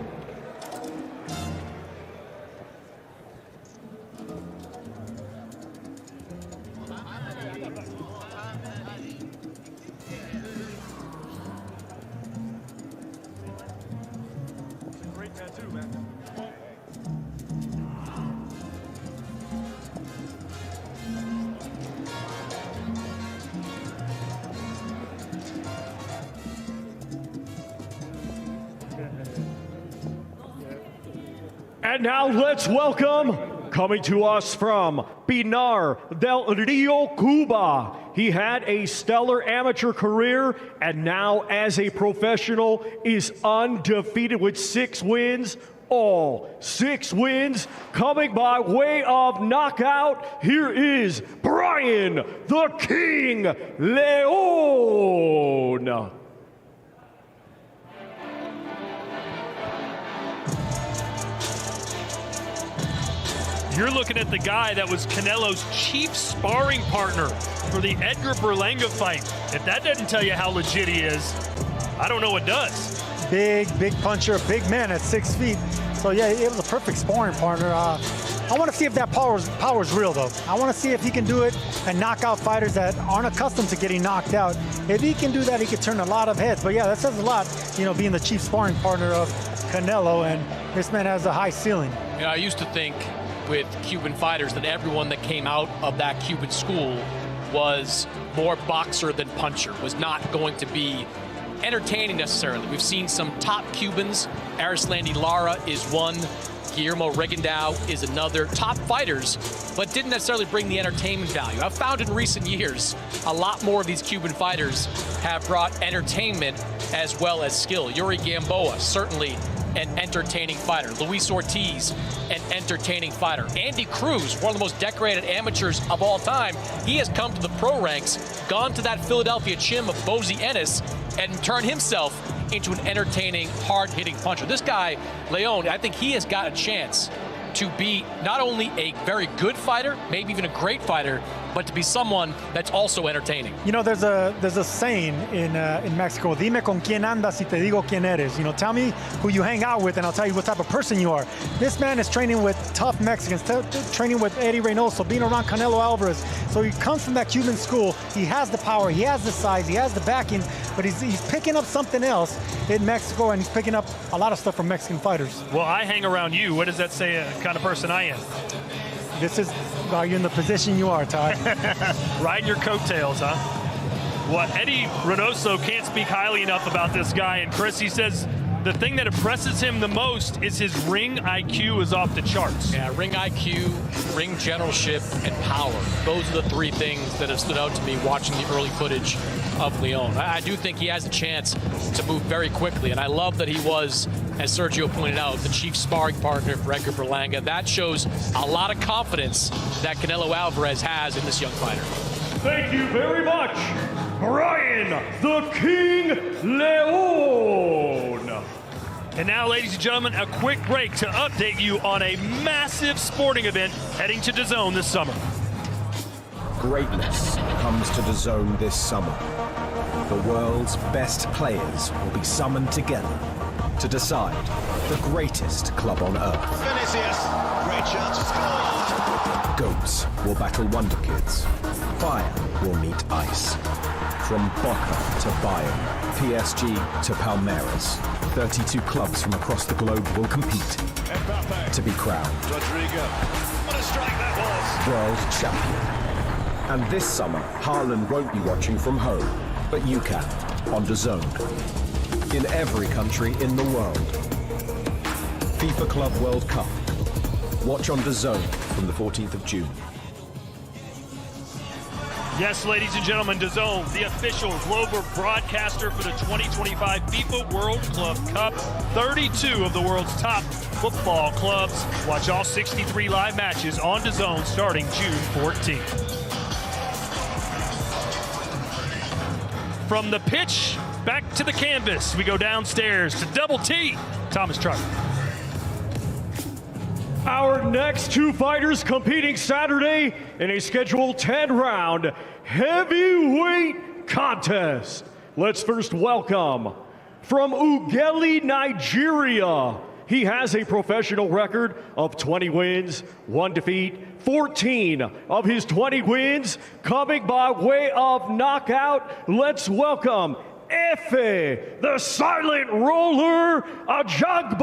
And now let's welcome, coming to us from Pinar del Rio, Cuba. He had a stellar amateur career, and now as a professional is undefeated with 6 wins. All 6 wins coming by way of knockout. Here is Brayan the King Leon. You're looking at the guy that was Canelo's chief sparring partner for the Edgar Berlanga fight. If that doesn't tell you how legit he is, I don't know what does. Big puncher, big man at 6 feet. So yeah, it was a perfect sparring partner. I want to see if that power's real though. I want to see if he can do it and knock out fighters that aren't accustomed to getting knocked out. If he can do that, he could turn a lot of heads. But yeah, that says a lot, you know, being the chief sparring partner of Canelo, and this man has a high ceiling. You know, I used to think with Cuban fighters that everyone that came out of that Cuban school was more boxer than puncher, was not going to be entertaining necessarily. We've seen some top Cubans. Arislandi Lara is one. Guillermo Regendao is another. Top fighters, but didn't necessarily bring the entertainment value. I've found in recent years, a lot more of these Cuban fighters have brought entertainment as well as skill. Yuri Gamboa, certainly an entertaining fighter. Luis Ortiz, an entertaining fighter. Andy Cruz, one of the most decorated amateurs of all time. He has come to the pro ranks, gone to that Philadelphia gym of Bozy Ennis, and turned himself into an entertaining, hard-hitting puncher. This guy, Leon, I think he has got a chance to be not only a very good fighter, maybe even a great fighter, but to be someone that's also entertaining. You know, there's a saying in Mexico, dime con quién andas y te digo quién eres. You know, tell me who you hang out with and I'll tell you what type of person you are. This man is training with tough Mexicans, training with Eddie Reynoso, being around Canelo Alvarez. So he comes from that Cuban school. He has the power, he has the size, he has the backing, but he's picking up something else in Mexico, and he's picking up a lot of stuff from Mexican fighters. Well, I hang around you. What does that say, the kind of person I am? This is why you're in the position you are, Todd. Riding your coattails, huh? Well, Eddie Reynoso can't speak highly enough about this guy. And Chris, he says the thing that impresses him the most is his ring IQ is off the charts. Yeah, ring IQ, ring generalship, and power. Those are the three things that have stood out to me watching the early footage of Leon. I do think he has a chance to move very quickly, and I love that he was, as Sergio pointed out, the chief sparring partner for Edgar Berlanga. That shows a lot of confidence that Canelo Alvarez has in this young fighter. Thank you very much, Brayan the King Leon. And now, ladies and gentlemen, a quick break to update you on a massive sporting event heading to DAZN this summer. Greatness comes to DAZN this summer. The world's best players will be summoned together to decide the greatest club on earth. Vinicius, great chance to score. Goats will battle Wonder Kids. Fire will meet ice. From Boca to Bayern, PSG to Palmeiras, 32 clubs from across the globe will compete to be crowned Rodrigo, what a strike that was. world champion. And this summer, Haaland won't be watching from home, but you can, on DAZN. In every country in the world. FIFA Club World Cup. Watch on DAZN from the 14th of June. Yes, ladies and gentlemen, DAZN, the official global broadcaster for the 2025 FIFA World Club Cup. 32 of the world's top football clubs. Watch all 63 live matches on DAZN starting June 14th. From the pitch back to the canvas, we go downstairs to Double T, Thomas Truck. Our next two fighters competing Saturday in a scheduled 10-round heavyweight contest. Let's first welcome from Ughelli, Nigeria. He has a professional record of 20 wins, 1 defeat, 14 of his 20 wins coming by way of knockout. Let's welcome Efe, the silent roller, Ajagba.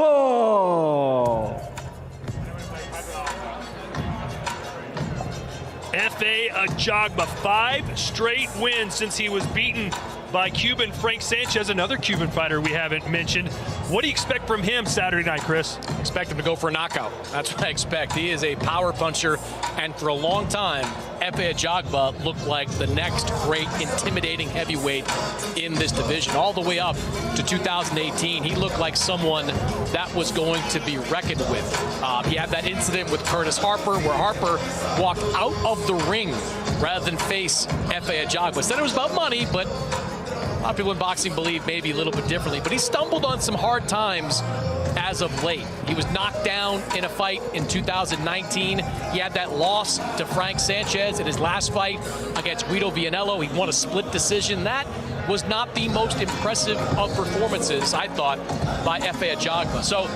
Efe Ajagba, 5 straight wins since he was beaten by Cuban Frank Sanchez, another Cuban fighter we haven't mentioned. What do you expect from him Saturday night, Chris? Expect him to go for a knockout. That's what I expect. He is a power puncher, and for a long time, Efe Ajagba looked like the next great intimidating heavyweight in this division. All the way up to 2018, he looked like someone that was going to be reckoned with. He had that incident with Curtis Harper, where Harper walked out of the ring rather than face Efe Ajagba. Said it was about money, but a lot of people in boxing believe maybe a little bit differently. But he stumbled on some hard times as of late. He was knocked down in a fight in 2019. He had that loss to Frank Sanchez in his last fight against Guido Vianello. He won a split decision. That was not the most impressive of performances, I thought, by Efe Ajagba. So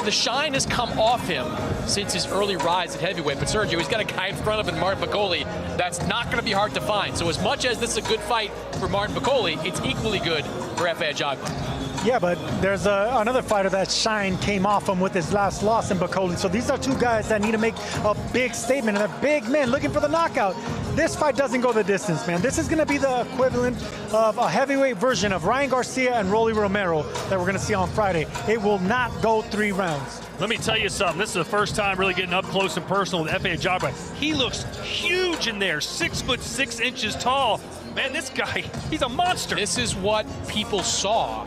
the shine has come off him since his early rise at heavyweight. But Sergio, he's got a guy in front of him, Martin Bakole, that's not going to be hard to find. So as much as this is a good fight for Martin Bakole, it's equally good for Efe Ajagba. Yeah, but there's another fighter that shine came off him with his last loss in Bakoli. So these are two guys that need to make a big statement, and they're big men looking for the knockout. This fight doesn't go the distance, man. This is going to be the equivalent of a heavyweight version of Ryan Garcia and Rolly Romero that we're going to see on Friday. It will not go 3 rounds. Let me tell you something. This is the first time really getting up close and personal with Efe Ajagba. He looks huge in there, 6'6" tall. Man, this guy, he's a monster. This is what people saw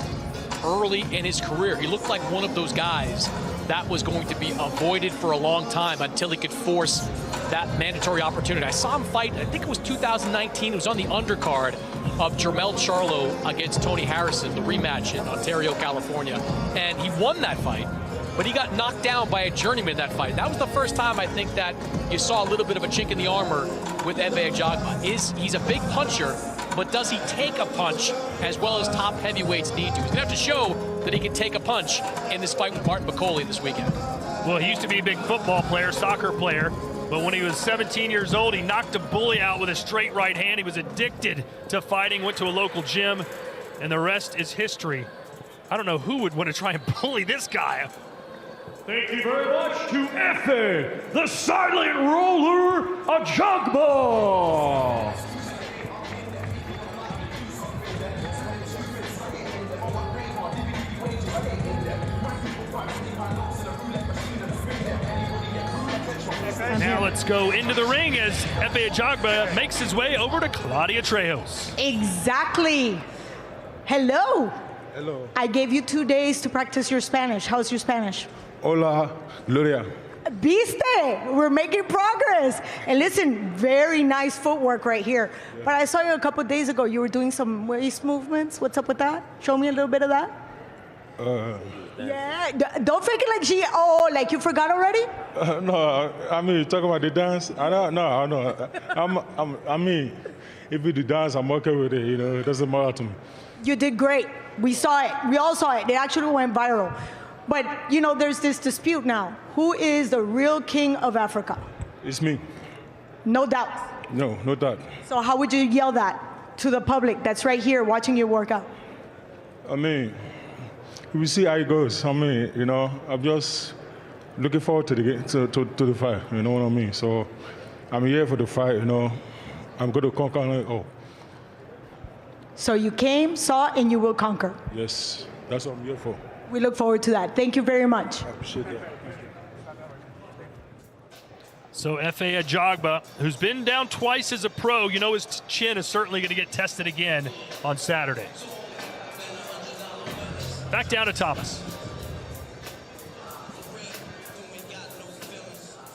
early in his career. He looked like one of those guys that was going to be avoided for a long time until he could force that mandatory opportunity. I saw him fight, I think it was 2019. It was on the undercard of Jermell Charlo against Tony Harrison, the rematch in Ontario, California. And he won that fight. but he got knocked down by a journeyman in that fight. That was the first time I think that you saw a little bit of a chink in the armor with Efe Ajagba. He's a big puncher, but does he take a punch as well as top heavyweights need to? He's gonna have to show that he can take a punch in this fight with Martin Bakole this weekend. Well, he used to be a big football player, soccer player, but when he was 17 years old, he knocked a bully out with a straight right hand. He was addicted to fighting, went to a local gym, and the rest is history. I don't know who would want to try and bully this guy. Thank you very much to Efe, the silent roller, Ajagba. Now let's go into the ring as Efe Ajagba makes his way over to Claudia Trejos. Exactly. Hello. Hello. I gave you 2 days to practice your Spanish. How's your Spanish? Hola, Gloria. Viste, we're making progress. And listen, very nice footwork right here. Yeah. But I saw you a couple days ago. You were doing some waist movements. What's up with that? Show me a little bit of that. Yeah, don't fake it like like you forgot already? No, I mean, you talking about the dance? I know. I mean, if you do dance, I'm okay with it, you know, it doesn't matter to me. You did great. We saw it. We all saw it. It actually went viral. But, you know, there's this dispute now. Who is the real king of Africa? It's me. No doubt. No doubt. So how would you yell that to the public that's right here watching you work out? I mean, we see how it goes. I mean, you know, I'm just looking forward to the fight, you know what I mean? So I'm here for the fight, you know. I'm going to conquer it all. So you came, saw, and you will conquer. Yes, that's what I'm here for. We look forward to that. Thank you very much. I appreciate that. So Efe Ajagba, who's been down twice as a pro, you know his chin is certainly going to get tested again on Saturdays. Back down to Thomas.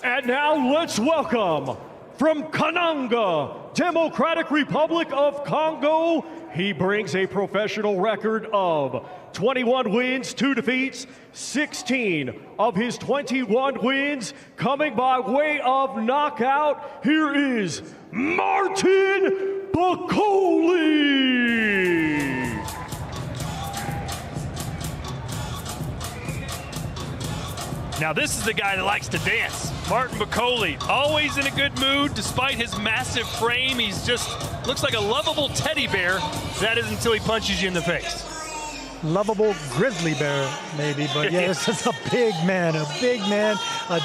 And now let's welcome, from Kananga, Democratic Republic of Congo, he brings a professional record of 21 wins, 2 defeats, 16 of his 21 wins coming by way of knockout. Here is Martin Bakole. Now this is the guy that likes to dance. Martin Bakole, always in a good mood despite his massive frame. He's just looks like a lovable teddy bear. That is until he punches you in the face. Lovable grizzly bear, maybe, but yeah, it's just a big man, a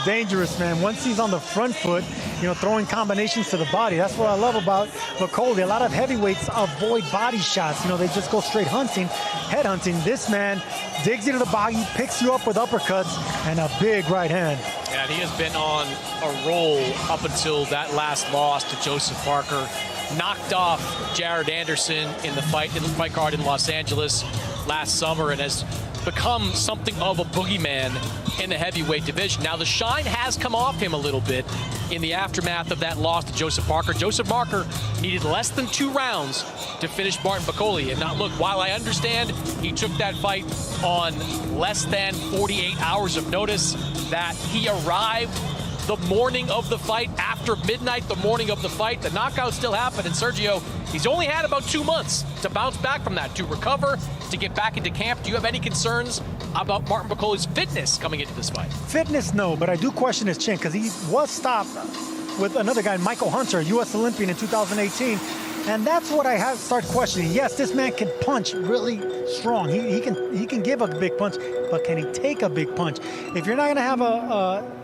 dangerous man. Once he's on the front foot, you know, throwing combinations to the body. That's what I love about Bakole. A lot of heavyweights avoid body shots. You know, they just go straight hunting, head hunting. This man digs you to the body, picks you up with uppercuts, and a big right hand. Yeah, he has been on a roll up until that last loss to Joseph Parker. Knocked off Jared Anderson in the fight card in Los Angeles last summer and has become something of a boogeyman in the heavyweight division. Now, the shine has come off him a little bit in the aftermath of that loss to Joseph Parker. Joseph Parker needed less than 2 rounds to finish Martin Bakole. And now, look, while I understand he took that fight on less than 48 hours of notice, that he arrived the morning of the fight, after midnight, the morning of the fight. The knockout still happened, and Sergio, he's only had about 2 months to bounce back from that, to recover, to get back into camp. Do you have any concerns about Martin Bakole's fitness coming into this fight? Fitness, no, but I do question his chin because he was stopped with another guy, Michael Hunter, U.S. Olympian in 2018. And that's what I have to start questioning. Yes, this man can punch really strong. He can give a big punch, but can he take a big punch? If you're not going to have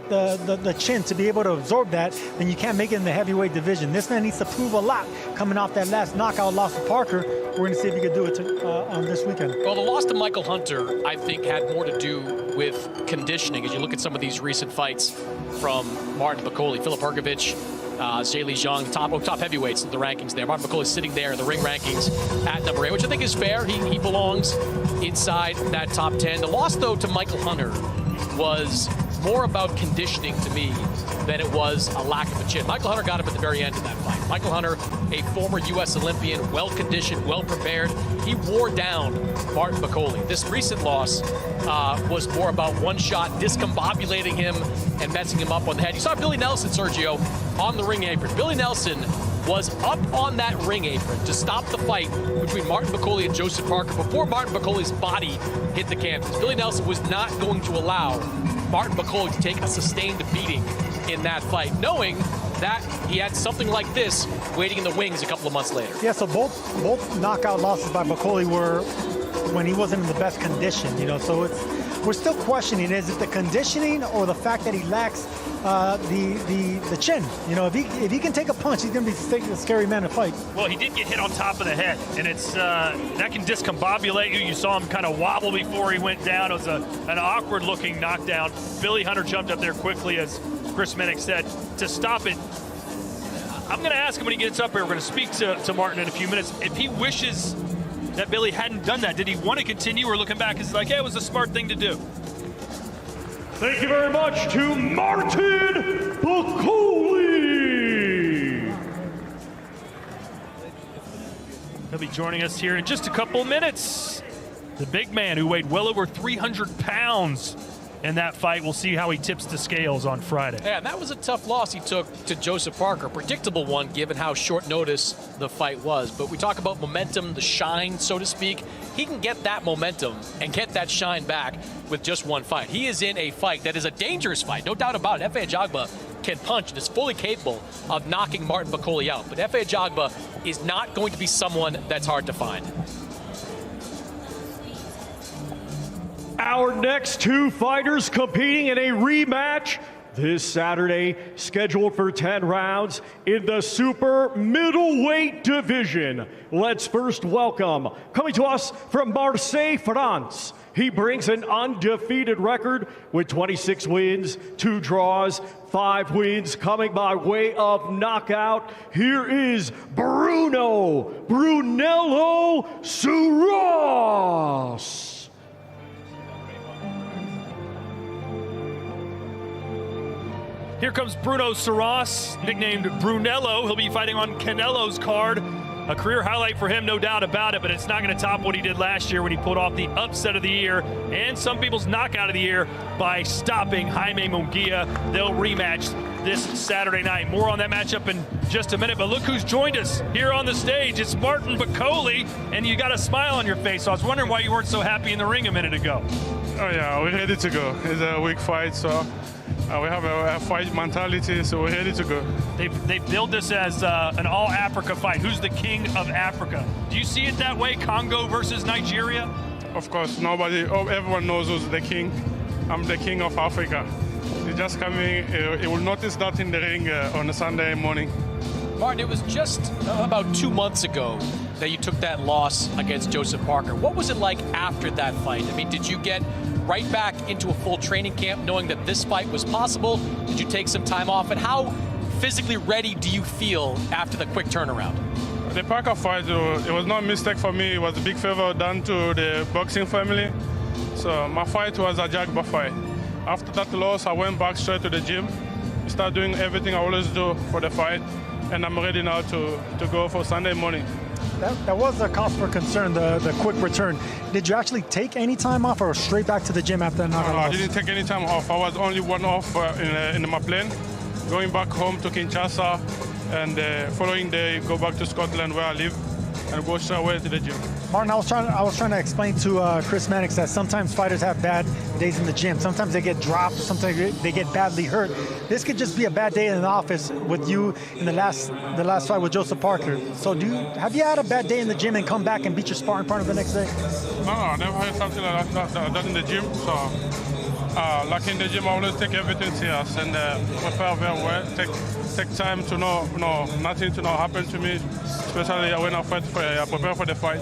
the chin to be able to absorb that, then you can't make it in the heavyweight division. This man needs to prove a lot coming off that last knockout loss to Parker. We're going to see if he can do it on this weekend. Well, the loss to Michael Hunter, I think, had more to do with conditioning. As you look at some of these recent fights from Martin Bakole, Filip Hrgovic, Zheli Zhang, top heavyweights in the rankings there. Martin Bakole is sitting there in the ring rankings at number 8, which I think is fair. He belongs inside that top 10. The loss, though, to Michael Hunter was more about conditioning to me than it was a lack of a chin. Michael Hunter got him at the very end of that fight. Michael Hunter a former U.S. Olympian, well-conditioned, well-prepared. He wore down Martin Bakole. This recent loss was more about one shot, discombobulating him and messing him up on the head. You saw Billy Nelson, Sergio, on the ring apron. Billy Nelson was up on that ring apron to stop the fight between Martin Bakole and Joseph Parker before Martin Bakole's body hit the canvas. Billy Nelson was not going to allow Martin Bakole to take a sustained beating in that fight, knowing that he had something like this waiting in the wings a couple of months later. Yeah, so both knockout losses by Bakole were when he wasn't in the best condition, you know, so we're still questioning, is it the conditioning or the fact that he lacks the chin? You know, if he can take a punch, he's going to be a scary man to fight. Well, he did get hit on top of the head, and it's that can discombobulate you. You saw him kind of wobble before he went down. It was an awkward-looking knockdown. Billy Hunter jumped up there quickly, as Chris Minnick said, to stop it. I'm going to ask him when he gets up here. We're going to speak to Martin in a few minutes. If he wishes that Billy hadn't done that, did he want to continue, or looking back, is like, hey, it was a smart thing to do? Thank you very much to Martin Bakole. He'll be joining us here in just a couple minutes. The big man who weighed well over 300 pounds in that fight. We'll see how he tips the scales on Friday. Yeah, that was a tough loss he took to Joseph Parker. Predictable one, given how short notice the fight was. But we talk about momentum, the shine, so to speak. He can get that momentum and get that shine back with just one fight. He is in a fight that is a dangerous fight, no doubt about it. Efe Ajagba can punch and is fully capable of knocking Martin Bakole out. But Efe Ajagba is not going to be someone that's hard to find. Our next two fighters competing in a rematch this Saturday, scheduled for 10 rounds in the super-middleweight division. Let's first welcome, coming to us from Marseille, France. He brings an undefeated record with 26 wins, 2 draws, 5 wins coming by way of knockout. Here is Brunello Surace. Here comes Bruno Surace, nicknamed Brunello. He'll be fighting on Canelo's card. A career highlight for him, no doubt about it, but it's not going to top what he did last year when he pulled off the upset of the year and some people's knockout of the year by stopping Jaime Munguia. They'll rematch this Saturday night. More on that matchup in just a minute, but look who's joined us here on the stage. It's Martin Bakole, and you got a smile on your face. So I was wondering why you weren't so happy in the ring a minute ago. Oh yeah, we're ready to go. It's a weak fight, so we have a fight mentality, so we're ready to go. They've billed this as an all-Africa fight. Who's the king of Africa? Do you see it that way, Congo versus Nigeria? Of course, everyone knows who's the king. I'm the king of Africa. He's just coming, you will notice that in the ring on a Sunday morning. Martin, it was just about 2 months ago that you took that loss against Joseph Parker. What was it like after that fight? I mean, did you get right back into a full training camp knowing that this fight was possible? Did you take some time off? And how physically ready do you feel after the quick turnaround? The Parker fight, it was not a mistake for me. It was a big favor done to the boxing family. So my fight was a Ajagba fight. After that loss, I went back straight to the gym. Started doing everything I always do for the fight. And I'm ready now to go for Sunday morning. That was a cause for concern, the quick return. Did you actually take any time off or straight back to the gym after that knockout? No, I didn't take any time off. I was only one off in my plane, going back home to Kinshasa, and the following day go back to Scotland where I live and go straight away to the gym. Martin, I was trying to explain to Chris Mannix that sometimes fighters have bad days in the gym. Sometimes they get dropped, sometimes they get badly hurt. This could just be a bad day in the office with you in the last fight with Joseph Parker. So have you had a bad day in the gym and come back and beat your sparring partner the next day? No, I never had something like that in the gym. So like in the gym, I always take everything serious and prepare very well. Take time to know nothing to not happen to me, especially when I prepare for the fight.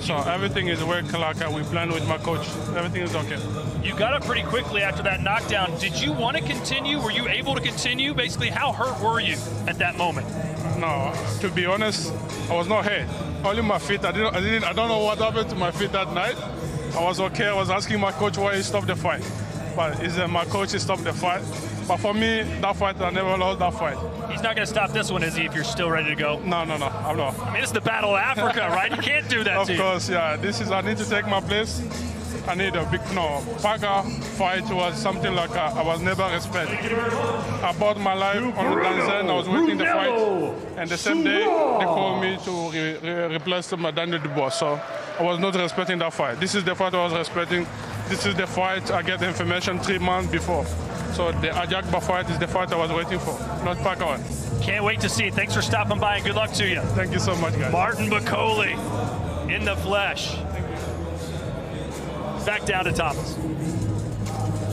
So everything is working like we planned with my coach. Everything is okay. You got up pretty quickly after that knockdown. Did you want to continue? Were you able to continue? Basically, how hurt were you at that moment? No, to be honest, I was not hurt. Only my feet. I don't know what happened to my feet that night. I was okay. I was asking my coach why he stopped the fight. But my coach stopped the fight. But for me, that fight, I never lost that fight. He's not going to stop this one, is he, if you're still ready to go? No, I'm not. I mean, it's the Battle of Africa, right? You can't do that to you. Of course, yeah. I need to take my place. I need a big, Parker fight was something like I was never respected. I bought my life on the DAZN. I was waiting the fight. And the same day, they called me to replace Daniel Dubois. So I was not respecting that fight. This is the fight I was respecting. This is the fight I get information 3 months before. So the Ajagba fight is the fight I was waiting for, not Bakole. Can't wait to see it. Thanks for stopping by and good luck to you. Thank you so much, guys. Martin Bakole in the flesh. Back down to Thomas.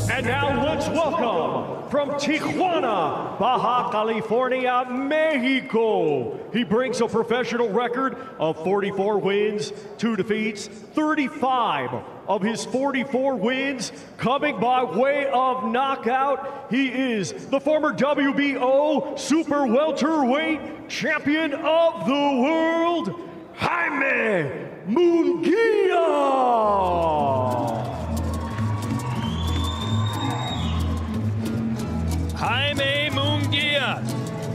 And now let's welcome from Tijuana, Baja California, Mexico. He brings a professional record of 44 wins, 2 defeats, 35 of his 44 wins coming by way of knockout. He is the former WBO super welterweight champion of the world, Jaime Munguia. Jaime Munguia.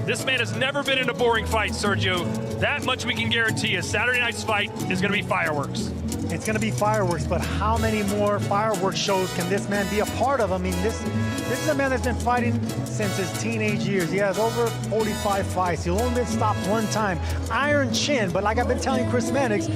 This man has never been in a boring fight, Sergio. That much we can guarantee you. Saturday night's fight is going to be fireworks. It's going to be fireworks, but how many more fireworks shows can this man be a part of? I mean, this is a man that's been fighting since his teenage years. He has over 45 fights. He's only been stopped 1 time. Iron chin, but like I've been telling Chris Mannix,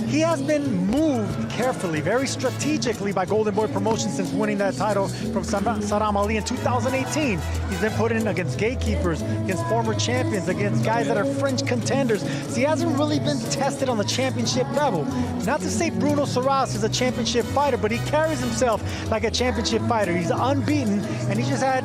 he has been moved carefully, very strategically by Golden Boy Promotions since winning that title from Saddam Ali in 2018. He's been put in against gatekeepers, against former champions, against guys that are fringe contenders. So he hasn't really been tested on the championship level. Not to say Bruno Surace is a championship fighter, but he carries himself like a championship fighter. He's unbeaten, and he just had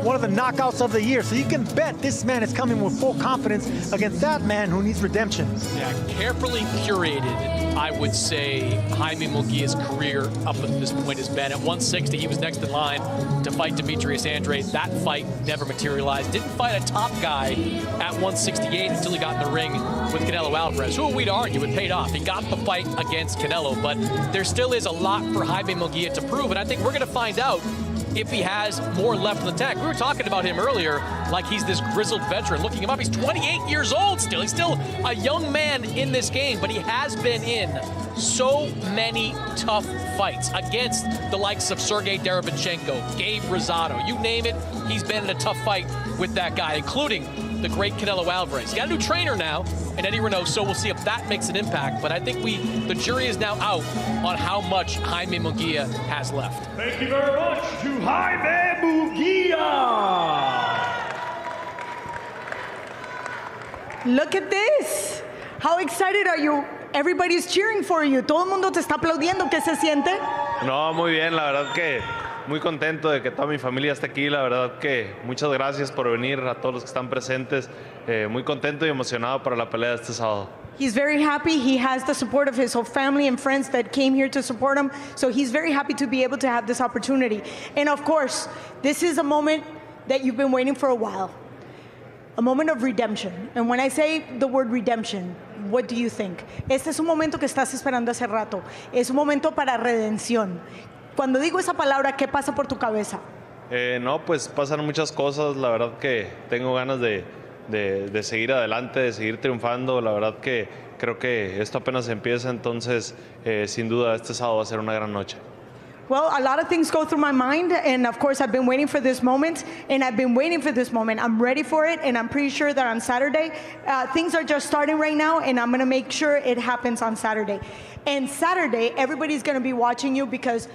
one of the knockouts of the year. So you can bet this man is coming with full confidence against that man who needs redemption. Yeah, carefully curated, I would say, Jaime Munguia's career up at this point has been. At 160, he was next in line to fight Demetrius Andrade. That fight never materialized. Didn't fight a top guy at 168 until he got in the ring with Canelo Alvarez, who we'd argue it paid off. He got the fight against Canelo, but there still is a lot for Jaime Munguia to prove, and I think we're going to find out if he has more left in the tank. We were talking about him earlier like he's this grizzled veteran. Looking him up, he's 28 years old still. He's still a young man in this game, but he has been in so many tough fights against the likes of Sergey Derevchenko, Gabe Rosado, you name it, he's been in a tough fight with that guy, including the great Canelo Alvarez. He got a new trainer now, and Eddie Renaud, so we'll see if that makes an impact. But I think the jury is now out on how much Jaime Munguia has left. Thank you very much to Jaime Munguia. Look at this. How excited are you? Everybody's cheering for you. Todo el mundo te está aplaudiendo. ¿Qué se siente? No, muy bien. La verdad que muy contento de que toda mi familia esté aquí. La verdad que muchas gracias por venir a todos los que están presentes. Muy contento y emocionado para la pelea de este sábado. He's very happy. He has the support of his whole family and friends that came here to support him. So he's very happy to be able to have this opportunity. And of course, this is a moment that you've been waiting for a while. A moment of redemption. And when I say the word redemption, what do you think? Este es un momento que estás esperando hace rato. Es un momento para redención. Cuando digo esa palabra, ¿qué pasa por tu cabeza? No, pues pasan muchas cosas. La verdad que tengo ganas de seguir adelante, de seguir triunfando. La verdad que creo que esto apenas empieza, entonces sin duda este sábado va a ser una gran noche. Well, a lot of things go through my mind, and of course I've been waiting for this moment, and I've been waiting for this moment. I'm ready for it, and I'm pretty sure that on Saturday, things are just starting right now, and I'm gonna make sure it happens on Saturday. And Saturday, everybody's gonna be watching you because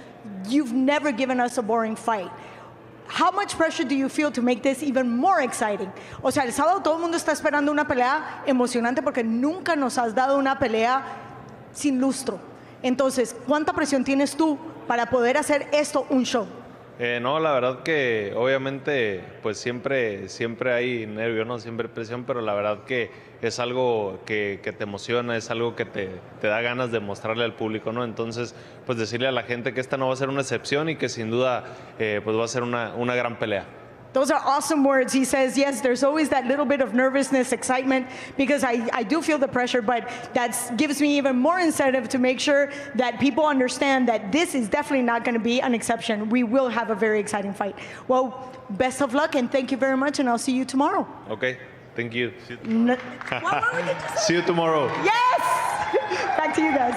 you've never given us a boring fight. How much pressure do you feel to make this even more exciting? O sea, el sábado todo el mundo está esperando una pelea emocionante porque nunca nos has dado una pelea sin lustro. Entonces, ¿cuánta presión tienes tú para poder hacer esto un show? No, la verdad que obviamente pues siempre hay nervio, ¿no? Siempre presión, pero la verdad que es algo que te emociona, es algo que te da ganas de mostrarle al público, ¿no? Entonces, pues decirle a la gente que esta no va a ser una excepción y que sin duda pues va a ser una gran pelea. Those are awesome words. He says, yes, there's always that little bit of nervousness, excitement, because I do feel the pressure, but that gives me even more incentive to make sure that people understand that this is definitely not going to be an exception. We will have a very exciting fight. Well, best of luck, and thank you very much, and I'll see you tomorrow. Okay, thank you. See you tomorrow. Yes! Back to you guys.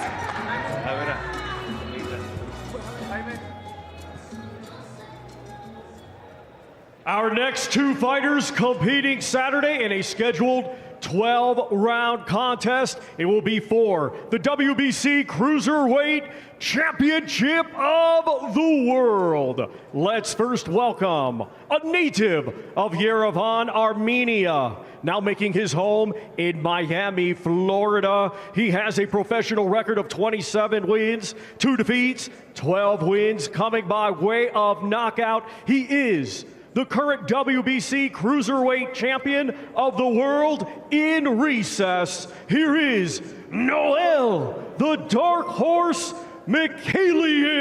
Our next two fighters competing Saturday in a scheduled 12-round contest. It will be for the WBC Cruiserweight Championship of the World. Let's first welcome a native of Yerevan, Armenia, now making his home in Miami, Florida. He has a professional record of 27 wins, 2 defeats, 12 wins coming by way of knockout. He is the current WBC Cruiserweight Champion of the World in recess. Here is Noel, the Dark Horse Mikhailian.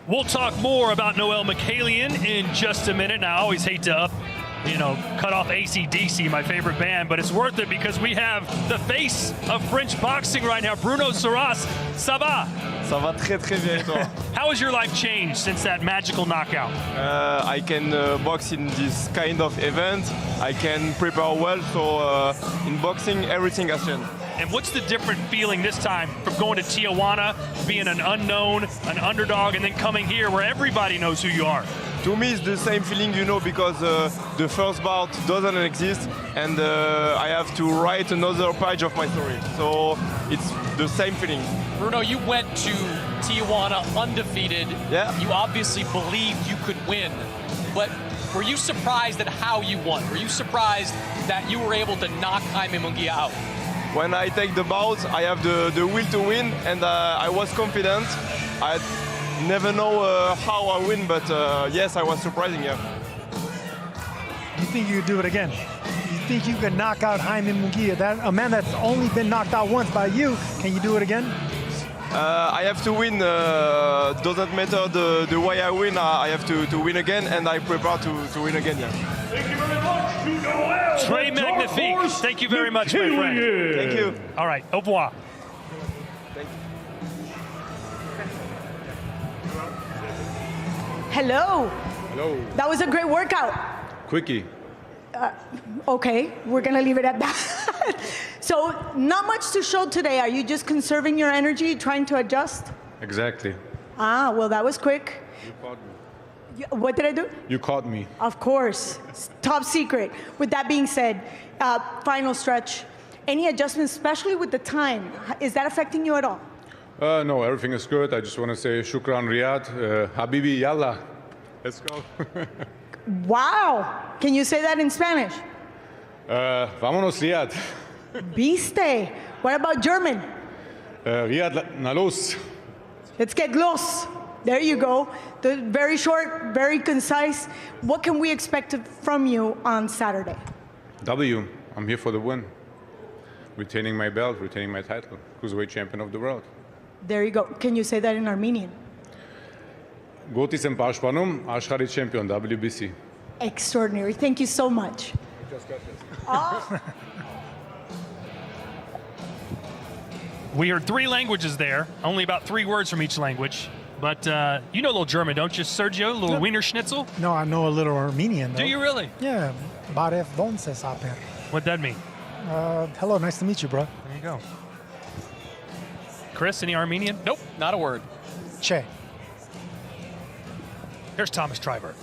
We'll talk more about Noel Mikhailian in just a minute. Now, I always hate to cut off AC/DC, my favorite band, but it's worth it because we have the face of French boxing right now, Bruno Surace. Ça va? Ça va très très bien, toi. How has your life changed since that magical knockout? I can box in this kind of event. I can prepare well, so in boxing, everything has changed. And what's the different feeling this time from going to Tijuana, being an unknown, an underdog, and then coming here where everybody knows who you are? To me, it's the same feeling, because the first bout doesn't exist, and I have to write another page of my story. So it's the same feeling. Bruno, you went to Tijuana undefeated. Yeah. You obviously believed you could win, but were you surprised at how you won? Were you surprised that you were able to knock Jaime Munguia out? When I take the bout, I have the will to win, and I was confident. I never know how I win, but yes, I was surprising, yeah. You think you could do it again? You think you can knock out Jaime Munguia, a man that's only been knocked out once by you? Can you do it again? I have to win. Doesn't matter the way I win. I have to win again, and I prepare to win again, yeah. Thank you very much to Noel. Très magnifique. Thank you very much, my friend. Thank you. All right, au revoir. Hello. Hello. That was a great workout. Quickie. Okay, we're gonna leave it at that. So, not much to show today. Are you just conserving your energy, trying to adjust? Exactly. Ah, well, that was quick. You caught me. What did I do? You caught me. Of course. It's top secret. With that being said, final stretch. Any adjustments, especially with the time? Is that affecting you at all? No, everything is good. I just want to say shukran Riyadh. Habibi, yalla. Let's go. Wow. Can you say that in Spanish? Vámonos, Riyadh. Viste. What about German? Riyadh, na los. Let's get los. There you go. Very short, very concise. What can we expect from you on Saturday? W. I'm here for the win. Retaining my belt, retaining my title. Cruiserweight champion of the world. There you go. Can you say that in Armenian? Goti sem pashpanum, Ashkari champion, WBC. Extraordinary. Thank you so much. We heard 3 languages there, only about 3 words from each language. But you know a little German, don't you, Sergio? A little Wiener Schnitzel? No, I know a little Armenian, though. Do you really? Yeah. Baref donse saper. What'd that mean? Hello, nice to meet you, bro. There you go. Chris, any Armenian? Nope, not a word. Che. Here's Thomas Triber.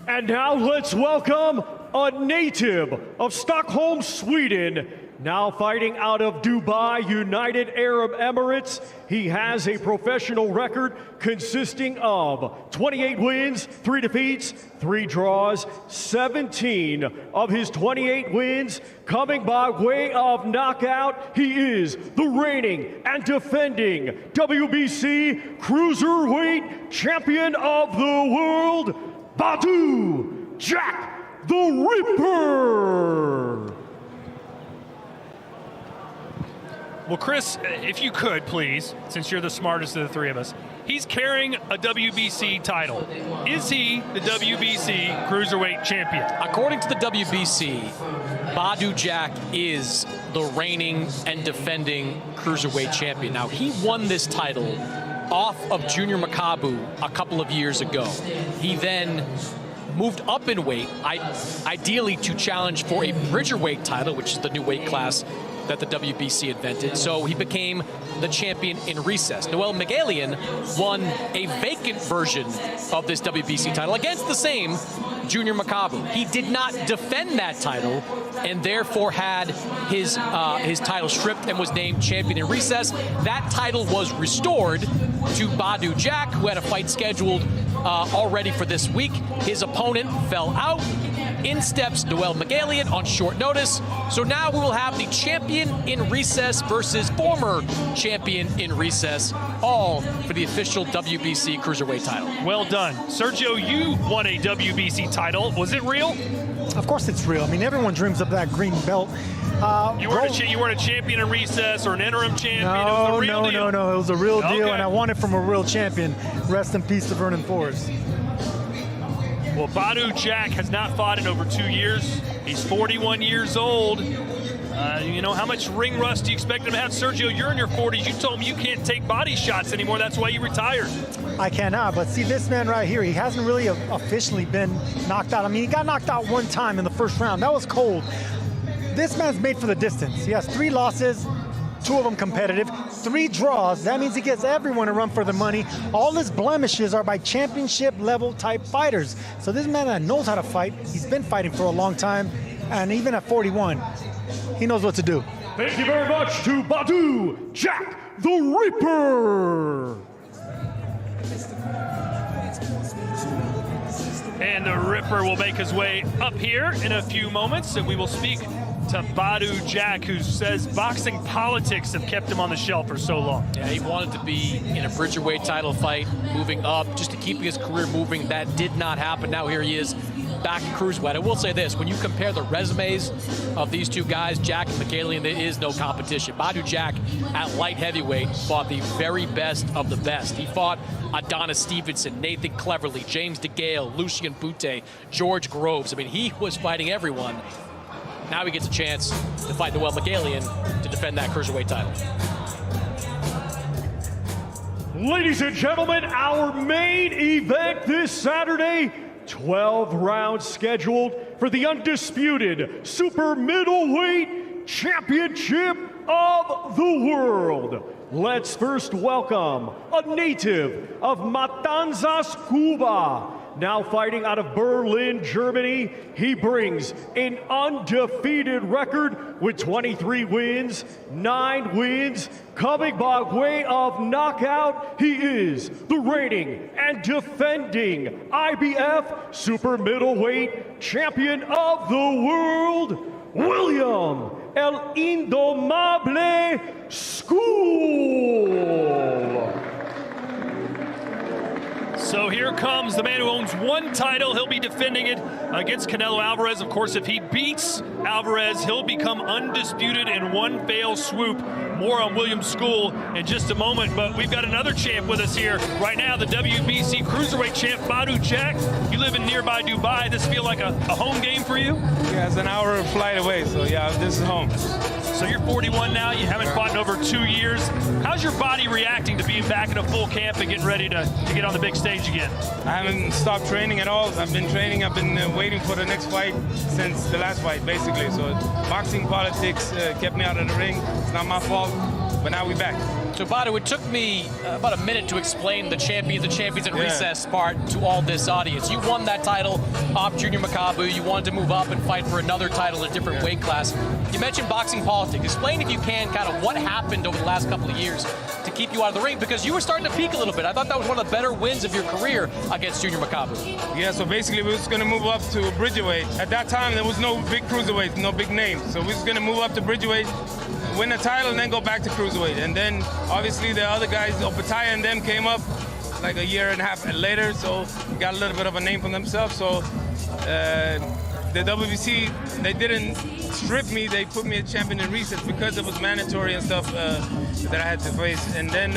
And now let's welcome a native of Stockholm, Sweden, now fighting out of Dubai, United Arab Emirates. He has a professional record consisting of 28 wins, 3 defeats, 3 draws, 17 of his 28 wins coming by way of knockout. He is the reigning and defending WBC Cruiserweight Champion of the World, Badou Jack the Ripper. Well, Chris, if you could, please, since you're the smartest of the three of us, he's carrying a WBC title. Is he the WBC Cruiserweight champion? According to the WBC, Badou Jack is the reigning and defending Cruiserweight champion. Now, he won this title off of Junior Makabu a couple of years ago. He then moved up in weight, ideally to challenge for a Bridgerweight title, which is the new weight class that the WBC invented. So he became the champion in recess. Noel Miguelian won a vacant version of this WBC title against the same Junior Makabu. He did not defend that title and therefore had his title stripped and was named champion in recess. That title was restored to Badou Jack, who had a fight scheduled already for this week. His opponent fell out. In steps Noel Miguelian on short notice. So now we will have the champion in recess versus former champion in recess, all for the official WBC Cruiserweight title. Well done. Sergio, you won a WBC title. Was it real? Of course it's real. I mean, everyone dreams of that green belt. You weren't a champion in recess or an interim champion? It was the real deal. No. It was a real deal, Okay. and I won it from a real champion. Rest in peace to Vernon Forrest. Well, Badou Jack has not fought in over 2 years. He's 41 years old. You know, how much ring rust do you expect him to have? Sergio, you're in your 40s. You told me you can't take body shots anymore. That's why you retired. I cannot, but see this man right here, he hasn't really officially been knocked out. I mean, he got knocked out one time in the first round. That was cold. This man's made for the distance. He has 3 losses, 2 of them competitive, 3 draws. That means he gives everyone a run for the money. All his blemishes are by championship level type fighters. So this man that knows how to fight, he's been fighting for a long time, and even at 41, he knows what to do. Thank you very much to Badou Jack, the Ripper. And the Ripper will make his way up here in a few moments, and we will speak to Badou Jack, who says boxing politics have kept him on the shelf for so long. Yeah, he wanted to be in a Bridgerweight title fight, moving up, just to keep his career moving. That did not happen. Now here he is back in Cruiserweight. I will say this, when you compare the resumes of these two guys, Jack and Miguelian, there is no competition. Badou Jack at light heavyweight fought the very best of the best. He fought Adonis Stevenson, Nathan Cleverly, James DeGale, Lucien Boutte, George Groves. I mean, he was fighting everyone. Now he gets a chance to fight Noel Miguelian to defend that Cruiserweight title. Ladies and gentlemen, our main event this Saturday, 12 rounds scheduled for the undisputed Super-Middleweight Championship of the World. Let's first welcome a native of Matanzas, Cuba. Now fighting out of Berlin, Germany, he brings an undefeated record with 23 wins, 9 wins. Coming by way of knockout, he is the reigning and defending IBF Super Middleweight Champion of the World, William El Indomable Scull. So here comes the man who owns 1 title. He'll be defending it against Canelo Alvarez. Of course, if he beats Alvarez, he'll become undisputed in 1 fell swoop. More on William Scull in just a moment, but we've got another champ with us here right now, the WBC Cruiserweight champ, Badou Jack. You live in nearby Dubai. Does this feel like a home game for you? Yeah, it's an hour flight away, so yeah, this is home. So you're 41 now. You haven't fought in over 2 years. How's your body reacting to being back in a full camp and getting ready to get on the big stage again? I haven't stopped training at all. I've been training. I've been waiting for the next fight since the last fight, basically. So boxing politics kept me out of the ring. It's not my fault, but now we're back. So, Badou, it took me about a minute to explain the champions in recess part to all this audience. You won that title off Junior Makabu. You wanted to move up and fight for another title in a different weight class. You mentioned boxing politics. Explain, if you can, kind of what happened over the last couple of years to keep you out of the ring, because you were starting to peak a little bit. I thought that was one of the better wins of your career against Junior Makabu. Yeah, so basically we was going to move up to Bridgerweight. At that time, there was no big cruiserweight, no big names. So we was going to move up to Bridgerweight, win the title, and then go back to cruiserweight. And then obviously the other guys, Opataya and them, came up like a year and a half later, so got a little bit of a name for themselves. So the WBC, they didn't strip me. They put me a champion in research because it was mandatory and stuff that I had to face. And then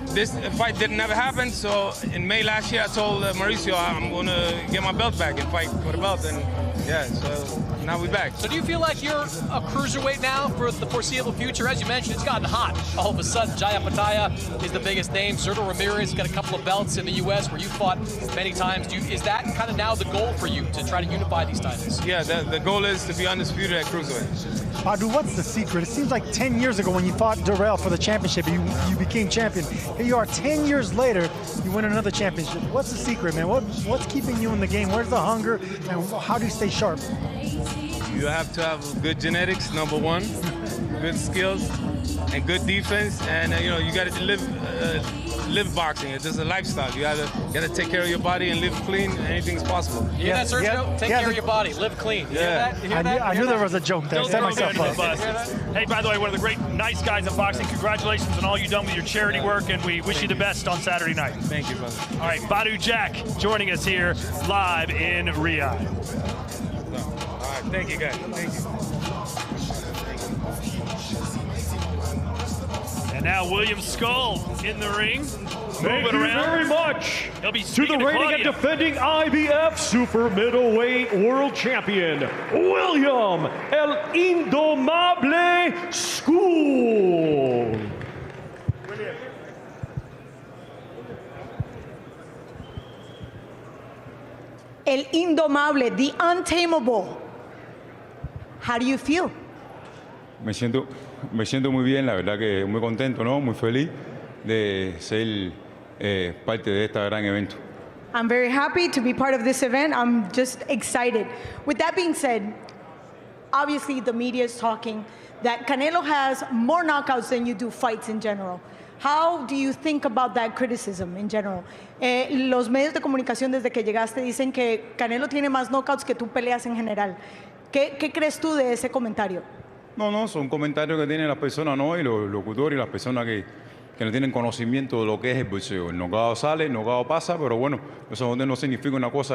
this fight didn't ever happen. So in May last year, I told Mauricio I'm going to get my belt back and fight for the belt. And yeah, so now we're back. So do you feel like you're a cruiserweight now for the foreseeable future? As you mentioned, it's gotten hot all of a sudden. Jaya Pataya is the biggest name. Zurdo Ramirez got a couple of belts in the U.S. where you fought many times. Is that kind of now the goal for you to try to unify these titles? Yeah, the goal is to be undisputed at cruiserweight. Badou, what's the secret? It seems like 10 years ago when you fought Durrell for the championship, you became champion. Here you are 10 years later, you win another championship. What's the secret, man? What's keeping you in the game? Where's the hunger? And how do you stay sharp? You have to have good genetics, number one, good skills, and good defense. And you got to live boxing. It's just a lifestyle. You gotta take care of your body and live clean. Anything's possible. You hear that, Sergio? Take care of your body, live clean. You hear that? You hear that? I knew there was a joke there. Set myself up. Hey, by the way, one of the great nice guys in boxing. Congratulations on all you've done with your charity work, and we wish you the best on Saturday night. Thank you, brother. All right, Badou Jack joining us here live in Riyadh. All right, thank you, guys. Thank you. And now William Scull in the ring. Thank you very much He'll be to the reigning and defending IBF Super Middleweight World Champion, William El Indomable Scull. El Indomable, the untamable. How do you feel? Me siento muy bien, la verdad que muy contento, ¿no? Muy feliz de ser parte de este gran evento. I'm very happy to be part of this event. I'm just excited. With that being said, obviously the media is talking that Canelo has more knockouts than you do fights in general. How do you think about that criticism in general? Los medios de comunicación desde que llegaste dicen que Canelo tiene más knockouts que tú peleas en general. ¿Qué crees tú de ese comentario? No, son comentarios que tienen las personas, ¿no? Y los locutores y las personas que no tienen conocimiento de lo que es el boxeo. El knockout sale, el knockout pasa, pero bueno, eso no significa una cosa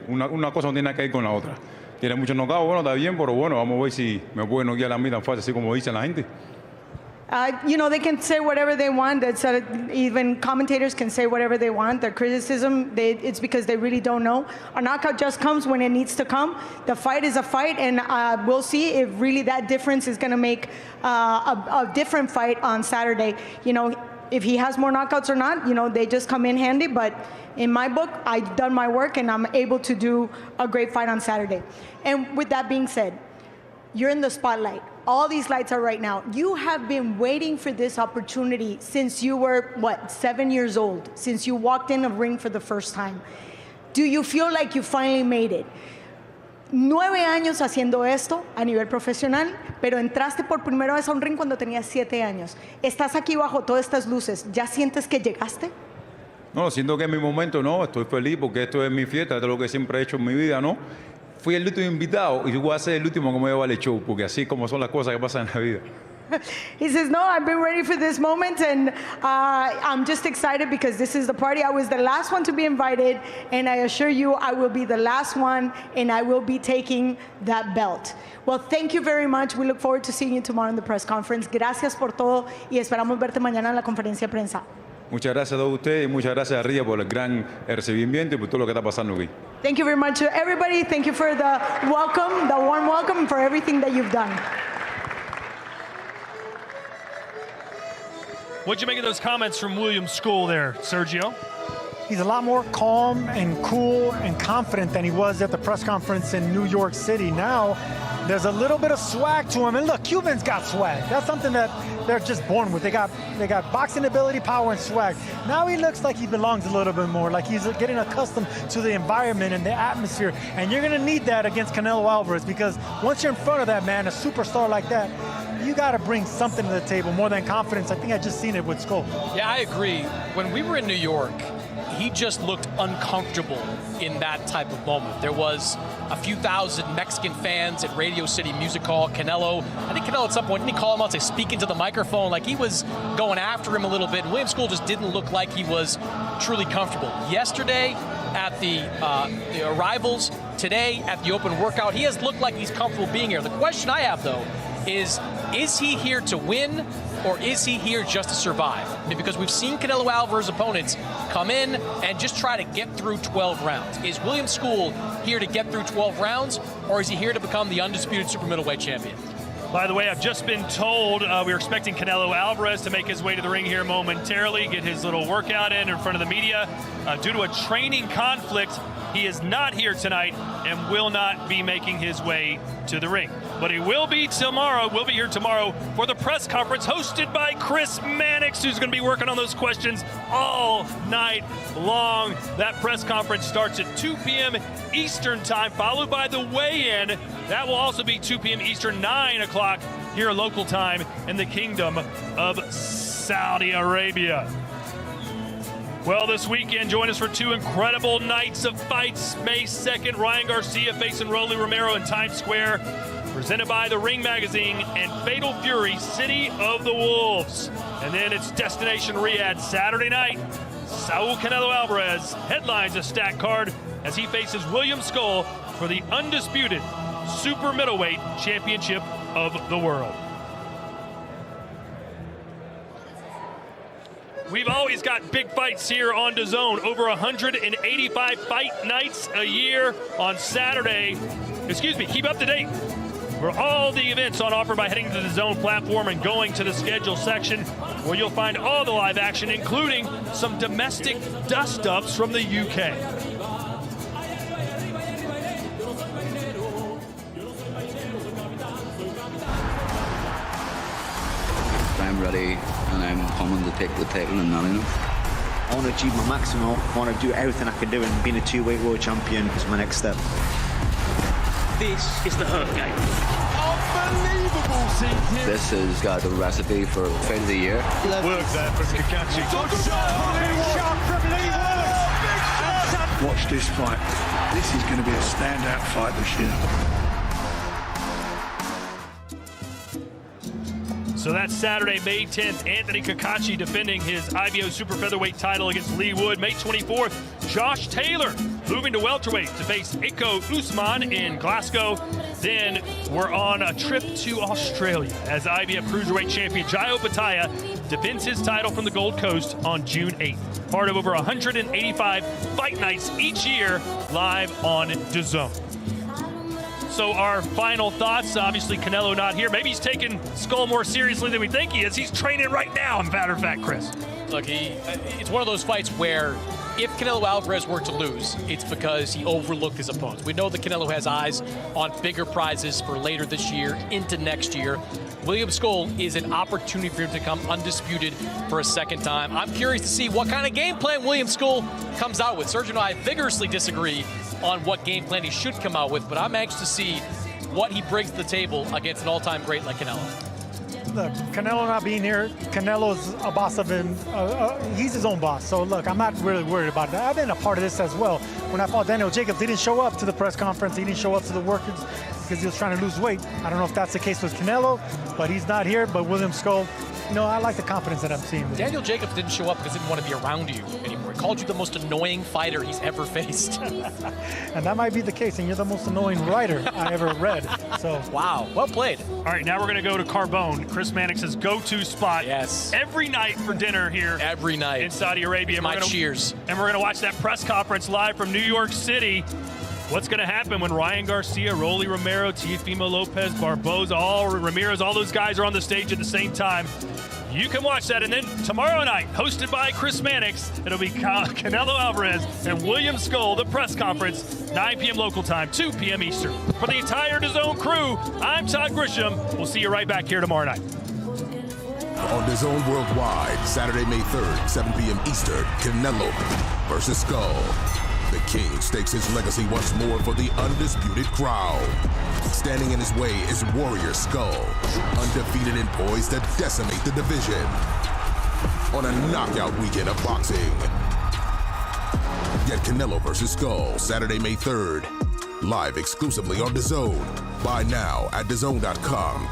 una cosa no tiene nada que ver con la otra. Tiene muchos knockouts, bueno, está bien, pero bueno, vamos a ver si me puede knockear a mí tan fácil, así como dicen la gente. They can say whatever they want. Even commentators can say whatever they want. Their criticism, it's because they really don't know. A knockout just comes when it needs to come. The fight is a fight, and we'll see if really that difference is going to make a different fight on Saturday. If he has more knockouts or not, they just come in handy. But in my book, I've done my work, and I'm able to do a great fight on Saturday. And with that being said, you're in the spotlight. All these lights are right now. You have been waiting for this opportunity since you were, 7 years old, since you walked in a ring for the first time. Do you feel like you finally made it? 9 años haciendo esto a nivel profesional, pero entraste por primera vez a un ring cuando tenías 7 años. Estás aquí bajo todas estas luces. ¿Ya sientes que llegaste? No, siento que es mi momento, ¿no? Estoy feliz porque esto es mi fiesta, esto es lo que siempre he hecho en mi vida, ¿no? Fui el último invitado y yo voy a ser el último que me lleva al show, porque así como son las cosas que pasan en la vida. He says, no, I've been ready for this moment, and I'm just excited because this is the party. I was the last one to be invited, and I assure you I will be the last one, and I will be taking that belt. Well, thank you very much. We look forward to seeing you tomorrow in the press conference. Gracias por todo, y esperamos verte mañana en la conferencia de prensa. Muchas gracias a todos ustedes y muchas gracias a Riyadh por el gran recibimiento y por todo lo que está pasando aquí. Thank you very much to everybody. Thank you for the welcome, the warm welcome, and for everything that you've done. What'd you make of those comments from William Scull there, Sergio? He's a lot more calm and cool and confident than he was at the press conference in New York City. Now, there's a little bit of swag to him. And look, Cubans got swag. That's something that they're just born with. They got boxing ability, power, and swag. Now he looks like he belongs a little bit more, like he's getting accustomed to the environment and the atmosphere. And you're going to need that against Canelo Alvarez, because once you're in front of that man, a superstar like that, you got to bring something to the table more than confidence. I think I just seen it with Scull. Yeah, I agree. When we were in New York, he just looked uncomfortable in that type of moment. There was a few thousand Mexican fans at Radio City Music Hall. I think Canelo at some point, didn't he call him out, say, speak into the microphone? Like, he was going after him a little bit. And William Scull just didn't look like he was truly comfortable. Yesterday, at the arrivals today at the open workout, he has looked like he's comfortable being here. The question I have, though, is he here to win or is he here just to survive? I mean, because we've seen Canelo Alvarez opponents come in and just try to get through 12 rounds. Is William Scull here to get through 12 rounds, or is he here to become the undisputed super middleweight champion? By the way, I've just been told we're expecting Canelo Alvarez to make his way to the ring here momentarily, get his little workout in front of the media. Due to a training conflict, he is not here tonight and will not be making his way to the ring. But he will be here tomorrow for the press conference hosted by Chris Mannix, who's going to be working on those questions all night long. That press conference starts at 2 p.m. Eastern time, followed by the weigh-in. That will also be 2 p.m. Eastern, 9 o'clock here local time in the Kingdom of Saudi Arabia. Well, this weekend, join us for 2 incredible nights of fights. May 2nd, Ryan Garcia facing Rolly Romero in Times Square, presented by The Ring Magazine and Fatal Fury, City of the Wolves. And then it's Destination Riyadh Saturday night. Saul Canelo Alvarez headlines a stacked card as he faces William Scull for the undisputed Super-Middleweight Championship of the World. We've always got big fights here on DAZN. Over 185 fight nights a year on Saturday. Keep up to date for all the events on offer by heading to the DAZN platform and going to the schedule section, where you'll find all the live action, including some domestic dust-ups from the UK. I'm ready and I'm coming to take the title in Nottingham. I want to achieve my maximum. I want to do everything I can do, and being a 2-weight world champion is my next step. This is the Hurt Game. Unbelievable scene here. This has got the recipe for fight of the year. Work there from Kakachi. Big shot from Lee Willis. Watch this fight. This is going to be a standout fight this year. So that's Saturday, May 10th. Anthony Kakachi defending his IBO Super Featherweight title against Lee Wood. May 24th, Josh Taylor moving to welterweight to face Iko Usman in Glasgow. Then we're on a trip to Australia as IBF Cruiserweight champion Jai Opetaia defends his title from the Gold Coast on June 8th. Part of over 185 fight nights each year live on DAZN. So our final thoughts, obviously Canelo not here. Maybe he's taking Scull more seriously than we think he is. He's training right now, matter of fact, Chris. Look, it's one of those fights where if Canelo Alvarez were to lose, it's because he overlooked his opponents. We know that Canelo has eyes on bigger prizes for later this year, into next year. William Scull is an opportunity for him to come undisputed for a second time. I'm curious to see what kind of game plan William Scull comes out with. Sergio and I vigorously disagree on what game plan he should come out with, but I'm anxious to see what he brings to the table against an all-time great like Canelo. Look, Canelo not being here, Canelo's a boss of him. He's his own boss. So look, I'm not really worried about that. I've been a part of this as well. When I fought Daniel Jacobs, he didn't show up to the press conference. He didn't show up to the workings because he was trying to lose weight. I don't know if that's the case with Canelo, but he's not here. But William Scull, you know, I like the confidence that I'm seeing. Daniel Jacobs didn't show up because he didn't want to be around you anymore. He called you the most annoying fighter he's ever faced. And that might be the case, and you're the most annoying writer I ever read. So wow, well played. All right, now we're going to go to Carbone, Chris Mannix's go-to spot. Yes. Every night for dinner here. Every night. In Saudi Arabia. My cheers. And we're going to watch that press conference live from New York City. What's going to happen when Ryan Garcia, Rolly Romero, Teofimo Lopez, Barboza, Ramirez, all those guys are on the stage at the same time? You can watch that. And then tomorrow night, hosted by Chris Mannix, it'll be Canelo Alvarez and William Scull, the press conference, 9 p.m. local time, 2 p.m. Eastern. For the entire DAZN crew, I'm Todd Grisham. We'll see you right back here tomorrow night. On DAZN Worldwide, Saturday, May 3rd, 7 p.m. Eastern, Canelo versus Scull. The King stakes his legacy once more for the undisputed crown. Standing in his way is Warrior Scull, undefeated and poised to decimate the division. On a knockout weekend of boxing. Get Canelo versus Scull, Saturday, May 3rd. Live exclusively on DAZN. Buy now at DAZN.com.